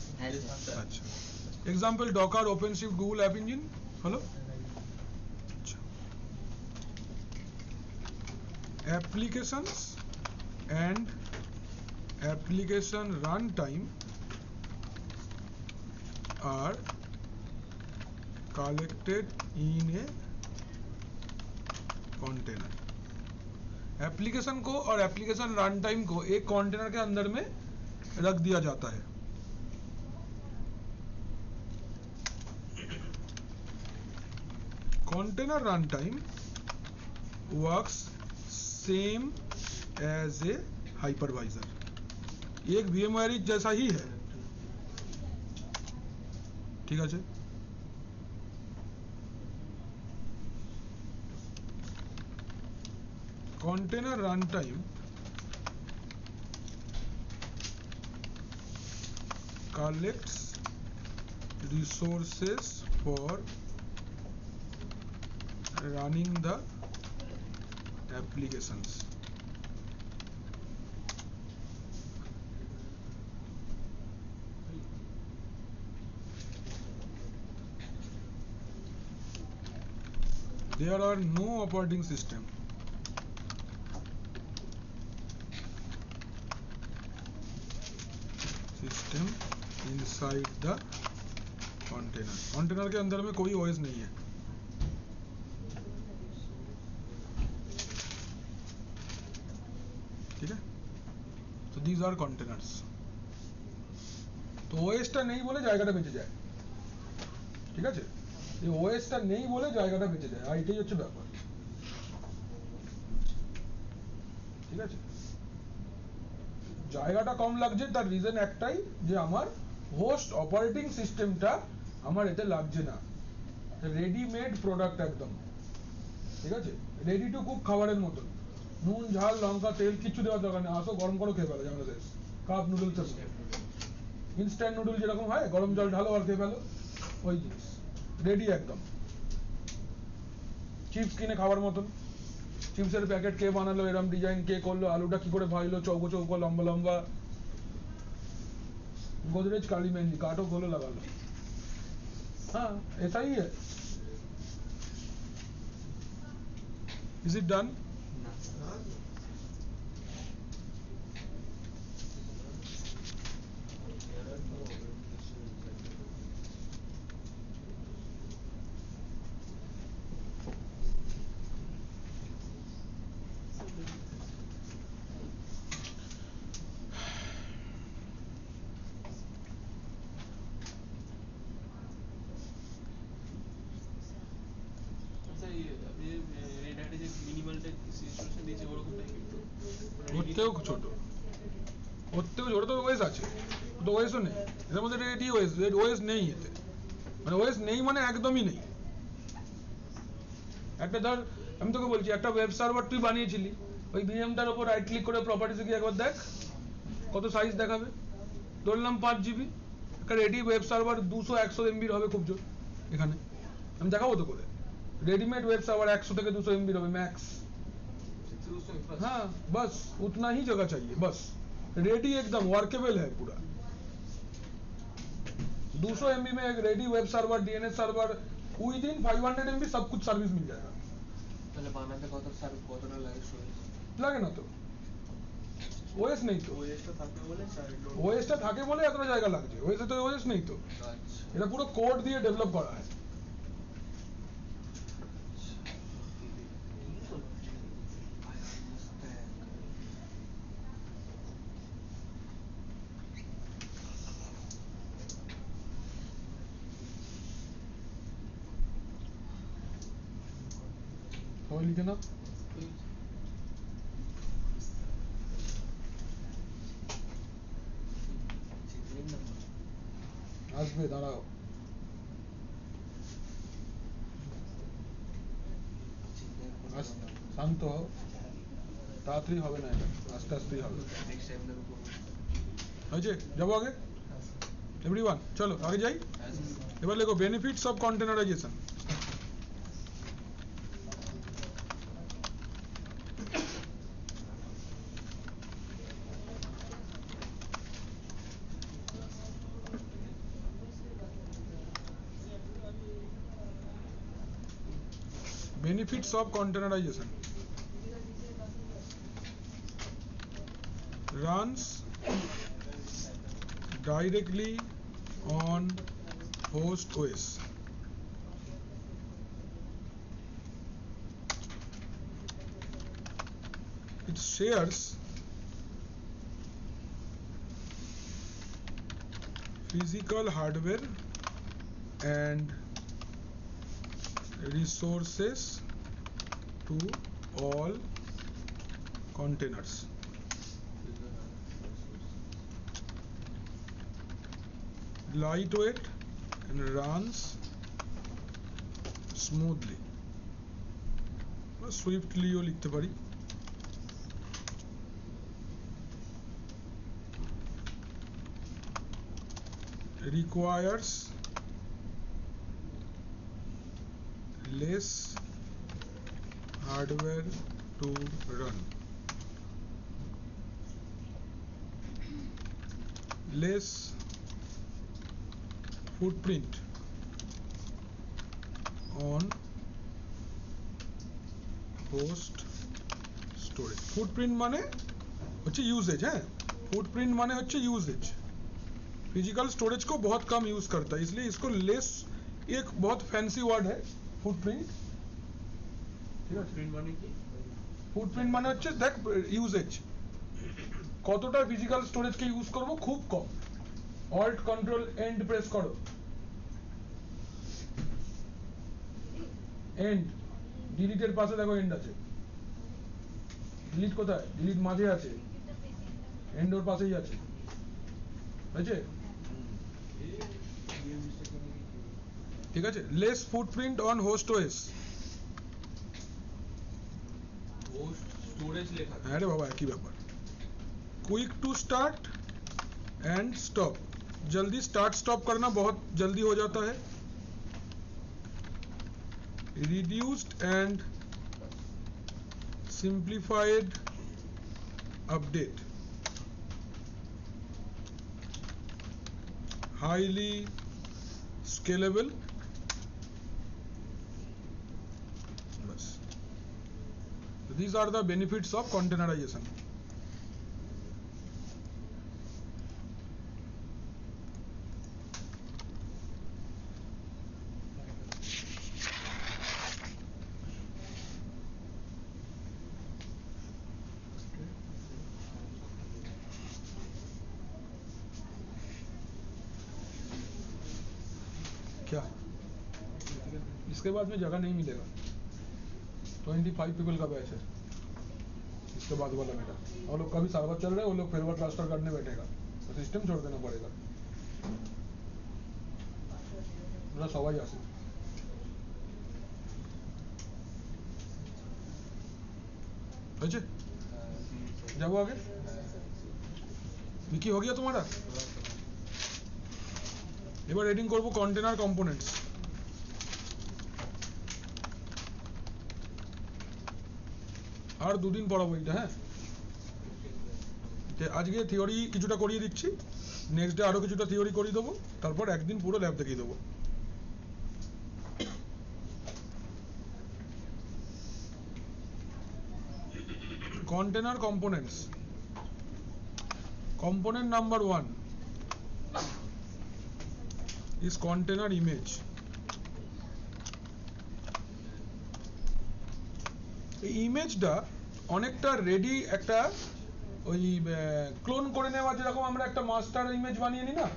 আচ্ছা example Docker, OpenShift, Google app engine হলো। আচ্ছা applications and application run time আর collected in a container। Application को और एप्लीकेशन रन टाइम को एक कंटेनर के अंदर में रख दिया जाता है। Container run time works same as a hypervisor, एक VMware जैसा ही है, ठीक है? container runtime collects resources for running the applications। There are no operating system inside the container। container के अंदर में कोई OS नहीं है, ठीक है? तो these are containers। तो OS টা নেই বলে জায়গাটা বেঁচে যায়, ঠিক আছে? এই OS টা নেই বলে জায়গাটা বেঁচে যায়, আর এটাই হচ্ছে ব্যাপার, ঠিক আছে? জায়গাটা কম লাগছে তার রিজন একটাই যে আমার হোস্ট অপারেটিং সিস্টেমটা আমার এতে লাগছে না, রেডিমেড প্রোডাক্ট একদম, ঠিক আছে? রেডি টু কুক খাবারের মতো, নুন ঝাল লঙ্কা তেল কিছু দেওয়ার দরকার নেই, আসো গরম করো খেয়ে ফেলো, যেমন কাপ নুডলস, ইনস্ট্যান্ট নুডল যেরকম হয় গরম জল ঢালো আর খেয়ে ফেলো, ওই জিনিস রেডি একদম। চিপস কিনে খাওয়ার মতন, চিপসের প্যাকেট কে বানালো, এরকম ডিজাইন কে করলো, আলুটা কি করে ভাজলো, চৌকো চৌকো লম্বা লম্বা, गोदरेज काली मेहंदी काटो खोलो लगा लो, हाँ ऐसा ही है। Is it done? ওতেও ছোট, ওতেও ছোট, তো ওএস আছে, তো ওএসও নেই এর মধ্যে, রেডি ওএস, ওএস নেই এতে, মানে ওএস নেই মানে একদমই নেই। একটা ধর আমি তোকে বলছি একটা ওয়েব সার্ভার তুই বানিয়েছিলি, ওই ভিএমটার উপর রাইট ক্লিক করে প্রপার্টিসে গিয়ে একবার দেখ কত সাইজ দেখাবে, ধরলাম 5 GB, রেডি ওয়েব সার্ভার 200-100 এমবির হবে খুব জোর এখানে আমি দেখাবো তো করে रेडीमेड वेब सर्वर 100 থেকে 200 एमबी হবে मैक्स हाँ बस उतना ही जगह चाहिए बस रेडी एकदम वर्केबल है पूरा 200 एमबी में एक ready web server DNS server with in 500 MB सब कुछ सर्विस मिल जाएगा তাহলে বানাতে কতটা লাগে স্টোরেজ লাগে না তো ওএস নেই তো ওএসটা থাকে বলে ওএসটা থাকে বলে এতটা জায়গা লাগছে ওএস তো ওএস নেই তো আচ্ছা এটা পুরো কোড দিয়ে ডেভেলপ করা है সবাই লিখে না আসবে দাঁড়াও শান্ত হও তাড়াতাড়ি হবে না এটা আস্তে আস্তেই হবে হয়েছে যাবো আগে এভরিওয়ান চলো আগে যাই এবার লেখো benefits of containerization benefits of containerization runs directly on host OS it shares physical hardware and resources to all containers. Lightweight and runs smoothly. Swiftly ও লিখতে পারি requires less hardware to run less footprint on host storage footprint মানে হচ্ছে usage है footprint মানে হচ্ছে usage physical storage को बहुत कम use करता है इसलिए इसको लेस एक बहुत फैंसी वर्ड है ফুটপ্রিন্ট ঠিক আছে ফুটপ্রিন্ট মানে হচ্ছে দেখ ইউজেজ কতটা ফিজিক্যাল স্টোরেজকে ইউজ করব খুব কম অল্ট কন্ট্রোল এন্ড প্রেস করো এন্ড ডিলিটের পাশে দেখো এন্ড আছে ডিলিট কোথায় ডিলিট মাঝে আছে এন্ড ওর পাশেই আছে আছে ঠিক আছে less footprint on host OS host storage লেখা अरे बाबा एक ही ব্যাপার quick to start and stop जल्दी स्टार्ट स्टॉप करना बहुत जल्दी हो जाता है reduced and simplified update highly scalable These are the benefits of containerization. क्या इसके बाद में जगह नहीं मिलेगा 25 पीपल का बैच है इसके बाद वाला मेरा और लोग कभी सर्वर चल रहे हैं वो लोग फेरवर ट्रांसफर करने बैठेगा तो सिस्टम छोड़ देना पड़ेगा मेरा सवाई आसे अच्छे जाओ आगे विकी हो गया तुम्हारा এবার রেডিং করব কন্টেনার কম্পোনেন্টস। আর দুদিন পড়াবো এটা, হ্যাঁ আজকে থিওরি কিছুটা করিয়ে দিচ্ছি, নেক্সট ডে আরো কিছুটা থিওরি করিয়ে দেবো, তারপর একদিন পুরো ল্যাব দেখিয়ে দেবো। Container components. Component number 1 is container image. এই ইমেজটা অনেকটা রেডি একটা ওই ক্লোন করে নেওয়া, যেরকম আমরা একটা মাস্টার ইমেজ বানিয়ে নিই না,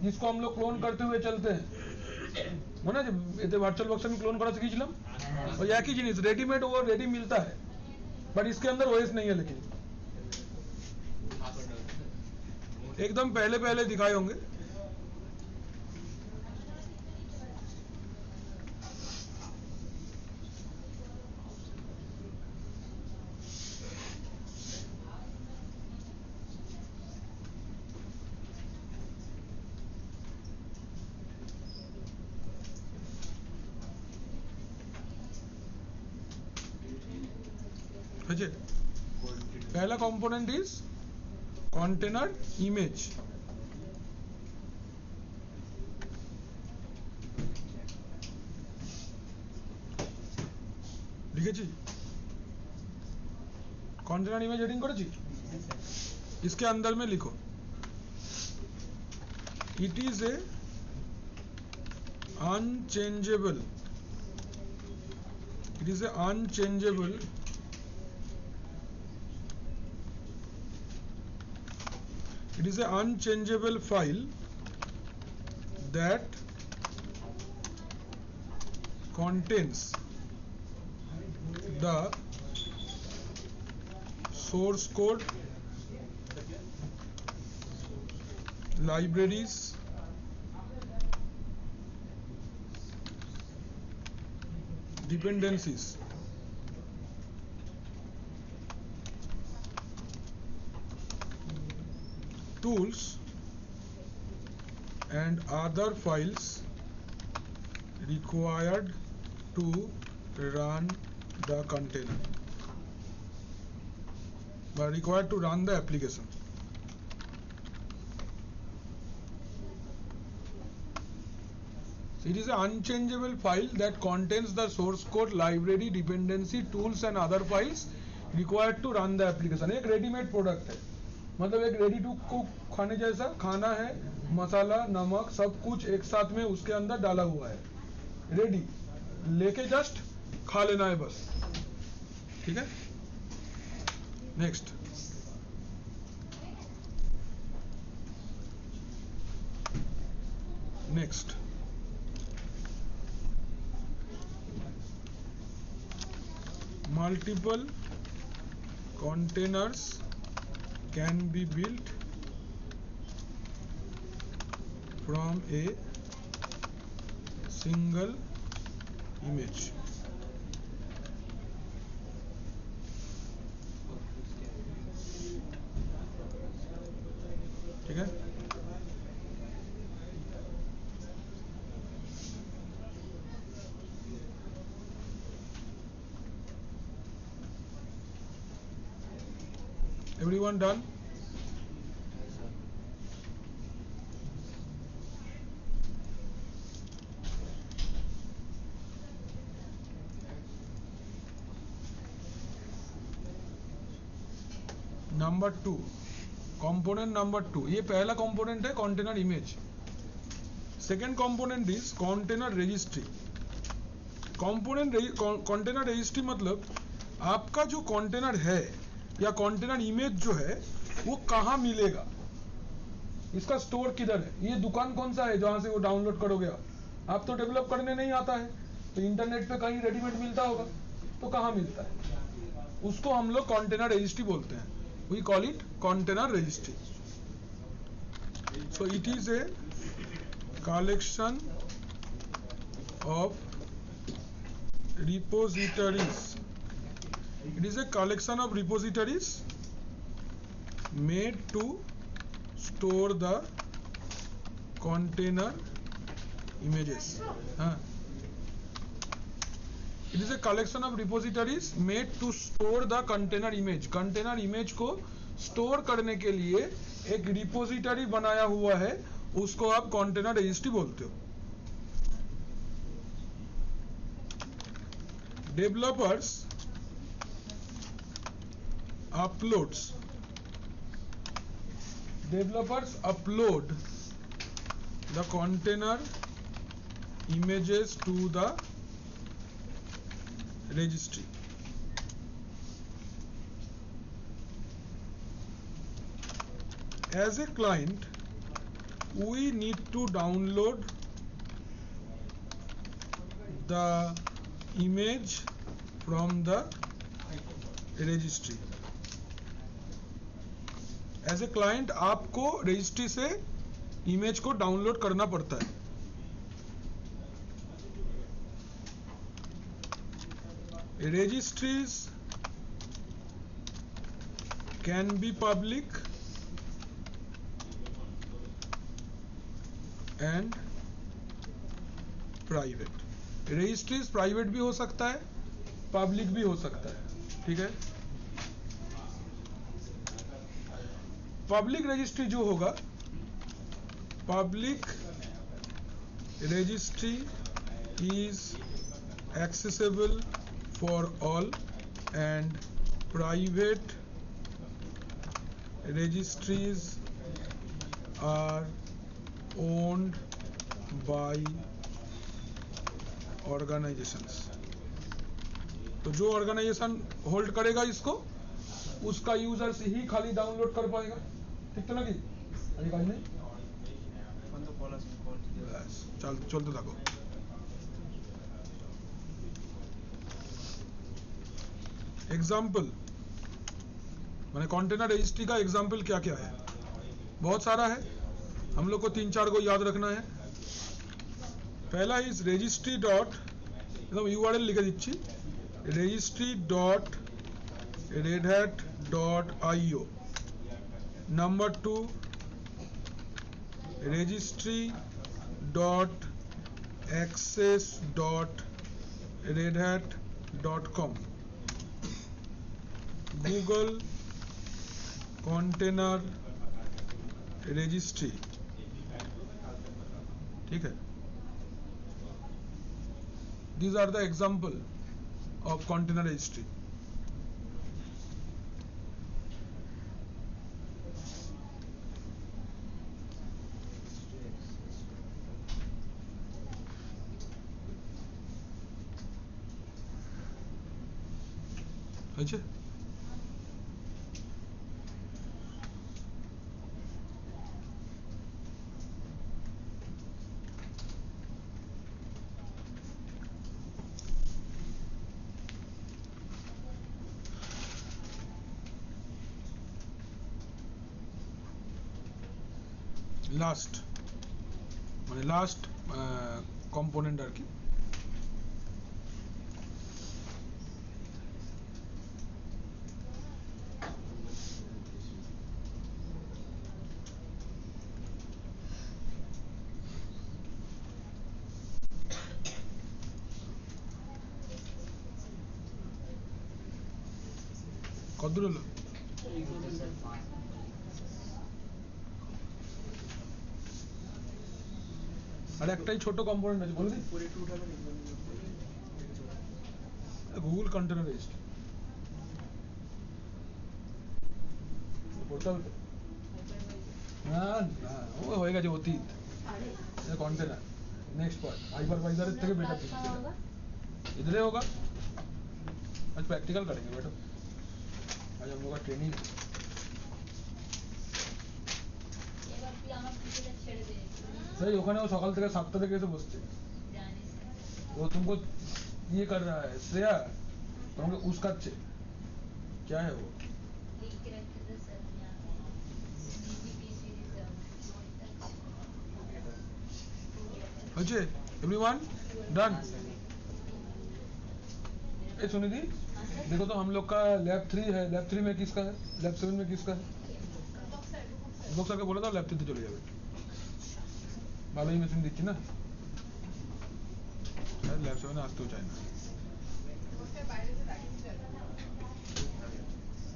जिसको हम लोग क्लोन करते हुए चलते हैं, মনে আছে এতে ভার্চুয়াল বক্স আমি ক্লোন করা শিখিয়েছিলাম, ওই একই জিনিস रेडीमेड वो रेडी मिलता है बट इसके अंदर ओएस नहीं है, लेकिन एकदम पहले पहले दिखाए होंगे। पहला कंपोनेंट इज कंटेनर इमेज। लिखेছি कंटेनर इमेज हेडिंग करेছি, इसके अंदर में लिखो it is a unchangeable, it is a unchangeable it is an unchangeable file that contains the source code, libraries, dependencies, tools and other files required to run the container, but required to run the application. It is an unchangeable file that contains the source code, library, dependency, tools and other files required to run the application. एक readymade product है, मतलब एक ready to cook खाने जैसा खाना है, मसाला नमक सब कुछ एक साथ में उसके अंदर डाला हुआ है, रेडी लेके जस्ट खा लेना है बस, ठीक है। Next next multiple containers can be built from a single image. ठीक है, everyone done? Number 2, component number 2, ये पहला कंपोनेंट है container image. Second component is container registry. Container registry मतलब आपका जो कंटेनर है या कंटेनर इमेज जो है वो कहाँ मिलेगा, इसका स्टोर किधर है, ये दुकान कौन सा है जहां से वो डाउनलोड करोगे आप तो डेवलप करने नहीं आता है, तो इंटरनेट पे कहीं रेडीमेड मिलता होगा, तो कहाँ मिलता है, उसको हम लोग कंटेनर रजिस्ट्री बोलते हैं। We call it container registry. So it is a collection of repositories. It is a collection of repositories made to store the container images. It is a collection of repositories made to store the container image. Container image को store करने के लिए एक repository बनाया हुआ है, उसको आप container registry बोलते हो. Developers upload the container images to the registry. As a client, we need to download the image from the registry. As a client, आपको registry से image को download करना पड़ता है. Registries can be public and private. Registries private भी हो सकता है, public भी हो सकता है, ठीक है. Public registry जो होगा, public registry is accessible for all and private registries are owned by organizations. तो जो ऑर्गेनाइजेशन होल्ड करेगा इसको, उसका यूजर्स ही खाली डाउनलोड कर पाएगा. ठीक तो लगी? अधिकारी नहीं? चलते থাকো. एग्जाम्पल माने कंटेनर रजिस्ट्री का एग्जाम्पल क्या क्या है? बहुत सारा है, हम लोग को 3-4 को याद रखना है. पहला इज registry डॉट, एकदम URL लिखे दीजिए, registry.redhat.io. Number 2, registry.access.redhat.com. Google Container Registry. ठीक है. These are the example of container registry. अच्छा, लास्ट মানে লাস্ট কম্পোনেন্ট আর কি. কতদূর হলো? আর একটাই ছোট কম্পোনেন্ট আছে, বলে দিই, গুগল কন্টেনার রেজিস্ট্রি. না না, ও হয়ে গেছে অতীত. কন্টেনার नेक्स्ट पार्ट हाइपरवाइजर থেকে बेटा इधर ही होगा. आज प्रैक्टिकल करेंगे बेटा, आज हम लोग का ट्रेनिंग है. सही, ওখানে ও সকাল থেকে 7টা থেকে এসে বসছে. वो तुमको ये कर रहा है श्रेया, तुमको उसकाচ্ছে. क्या है वो? अच्छा, एवरीवन डन. ए सुनिधि, देखो तो हम लोग का लैब 3 है, लैब 3 में किसका है, लैब 7 में किसका है? लोग सर के बोला था लैब 3 चले जाओ. ভালোই মেশিন দিচ্ছি না. ল্যাব 7 আসতেও চায় না।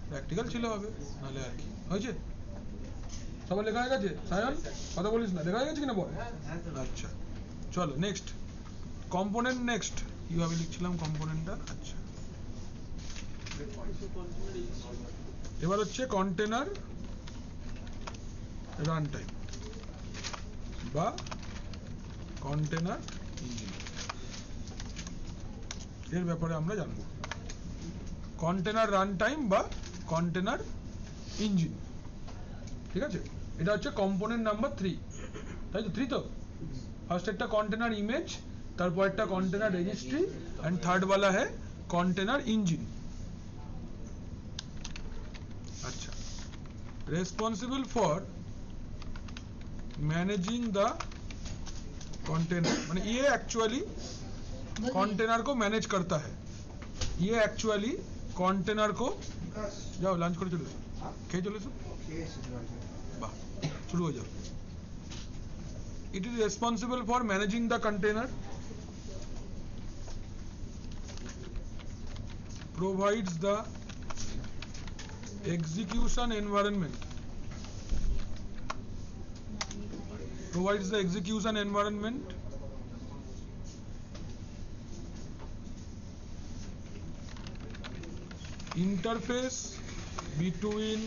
প্র্যাকটিক্যাল ছিল হবে নাহলে আর কি হয়েছে? সবার লেখা হয়ে গেছে? সায়ন কথা বলিস না, লেখা হয়ে গেছে কিনা বল। আচ্ছা চলো নেক্সট কম্পোনেন্ট। নেক্সট কিভাবে লিখছিলাম কম্পোনেন্টটা? আচ্ছা এবার হচ্ছে কন্টেনার রান টাইম বা কন্টেনার ইঞ্জিন, এর ব্যাপারে আমরা জানবো। কন্টেনার রান টাইম বা কন্টেনার ইঞ্জিন, ঠিক আছে? এটা হচ্ছে কম্পোনেন্ট নাম্বার 3, তাই তো? 3 তো ফার্স্ট একটা কন্টেনার ইমেজ, তারপর একটা কন্টেনার রেজিস্ট্রি एंड थर्ड वाला है कंटेनर इंजन। अच्छा, responsible for managing the container, माने ये एक्चुअली कंटेनर को मैनेज करता है। ये एक्चुअली कंटेनर को, जाओ लंच করে চলে এসো, খেয়ে চলে এসো, বাহ শুরু হয়ে যাও। It is responsible for managing the container, provides the execution environment, interface between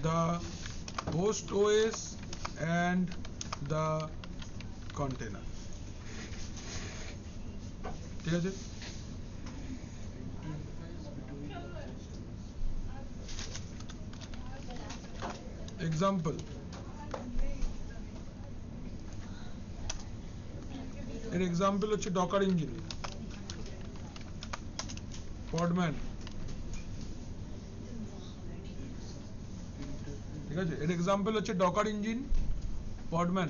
the host OS and the container, ঠিক আছে? एग्जाम्पल, এর एग्जाम्पल হচ্ছে ডকার ইঞ্জিন, পডম্যান, ঠিক আছে? এর एग्जाम्पल হচ্ছে ডকার ইঞ্জিন, পডম্যান।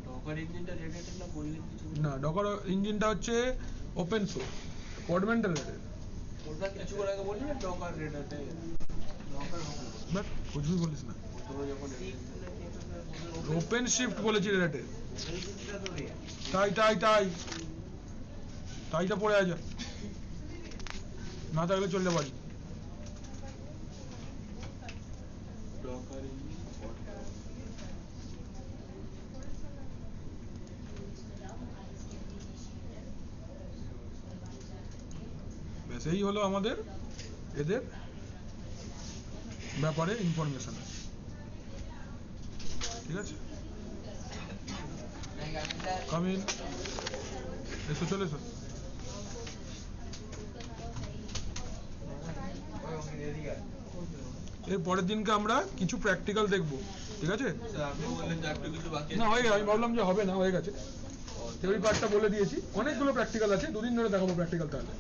ডকার ইঞ্জিনটা রেড হ্যাটের না বললেন কিছু? না, ডকার ইঞ্জিনটা হচ্ছে ওপেন সোর্স, পডম্যানটা রেড হ্যাট। ওটা কিছু করে আগে বললি না ডকার রেড হ্যাটে ডকার বাট कुछ भी বলিস না, তোমরা যখন ওপেন শিফট বলেছি রেড হ্যাটে। তাই তাই তাই তাইটা পড়ে আয়, যা না থাকলে চললে বাড়ি। ডকার ইঞ্জিন ব্যাস এই হলো আমাদের এদের ব্যাপারে ইনফরমেশন, ঠিক আছে? কামিন, এসো চলে এসো। এর পরের দিনকে আমরা কিছু প্র্যাকটিক্যাল দেখবো, ঠিক আছে? আপনি বললেন যে একটু কিছু বাকি না হয়ে গেছে, আমি ভাবলাম যে হবে না, হয়ে গেছে। থিওরি পার্টটা বলে দিয়েছি, অনেকগুলো প্র্যাকটিক্যাল আছে, দুদিন ধরে দেখাবো প্র্যাকটিক্যাল তাহলে,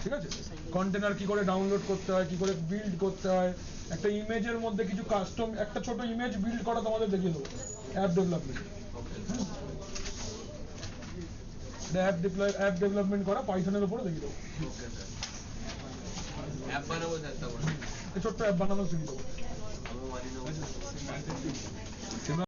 ঠিক আছে? কন্টেনার কি করে ডাউনলোড করতে হয়, কি করে বিল্ড করতে হয়, একটা ইমেজের মধ্যে কিছু কাস্টম, একটা ছোট ইমেজ বিল্ড করা তোমাদের দেখিয়ে দেবো, অ্যাপ ডেভেলপমেন্ট। অ্যাপ ডেভেলপমেন্ট করা পাইথনের উপরে দেখিয়ে দেবো। ওকে স্যার, অ্যাপ বানাবো স্যার, তারপর এই ছোট্ট অ্যাপ বানানো শিখিয়ে দেবো। আমি বানিয়ে নেবো।